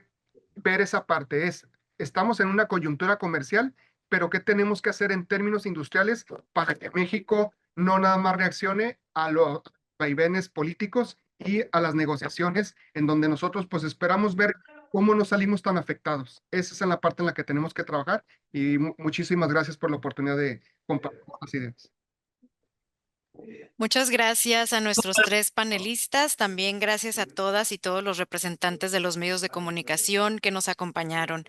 ver esa parte. Estamos en una coyuntura comercial, pero ¿qué tenemos que hacer en términos industriales para que México no nada más reaccione a los vaivenes políticos y a las negociaciones en donde nosotros pues esperamos ver cómo no salimos tan afectados? Esa es la parte en la que tenemos que trabajar y muchísimas gracias por la oportunidad de compartir las ideas. Muchas gracias a nuestros tres panelistas, también gracias a todas y todos los representantes de los medios de comunicación que nos acompañaron.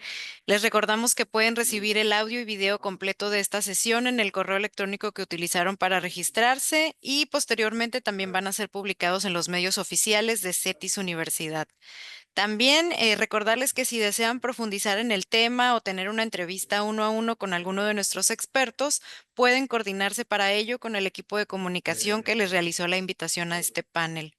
Les recordamos que pueden recibir el audio y video completo de esta sesión en el correo electrónico que utilizaron para registrarse y posteriormente también van a ser publicados en los medios oficiales de CETIS Universidad. También recordarles que si desean profundizar en el tema o tener una entrevista uno a uno con alguno de nuestros expertos, pueden coordinarse para ello con el equipo de comunicación que les realizó la invitación a este panel.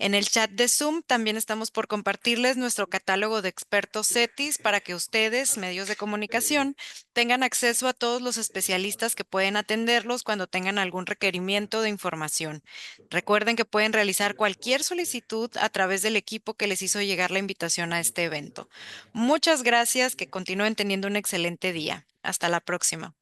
En el chat de Zoom también estamos por compartirles nuestro catálogo de expertos CETIS para que ustedes, medios de comunicación, tengan acceso a todos los especialistas que pueden atenderlos cuando tengan algún requerimiento de información. Recuerden que pueden realizar cualquier solicitud a través del equipo que les hizo llegar la invitación a este evento. Muchas gracias, que continúen teniendo un excelente día. Hasta la próxima.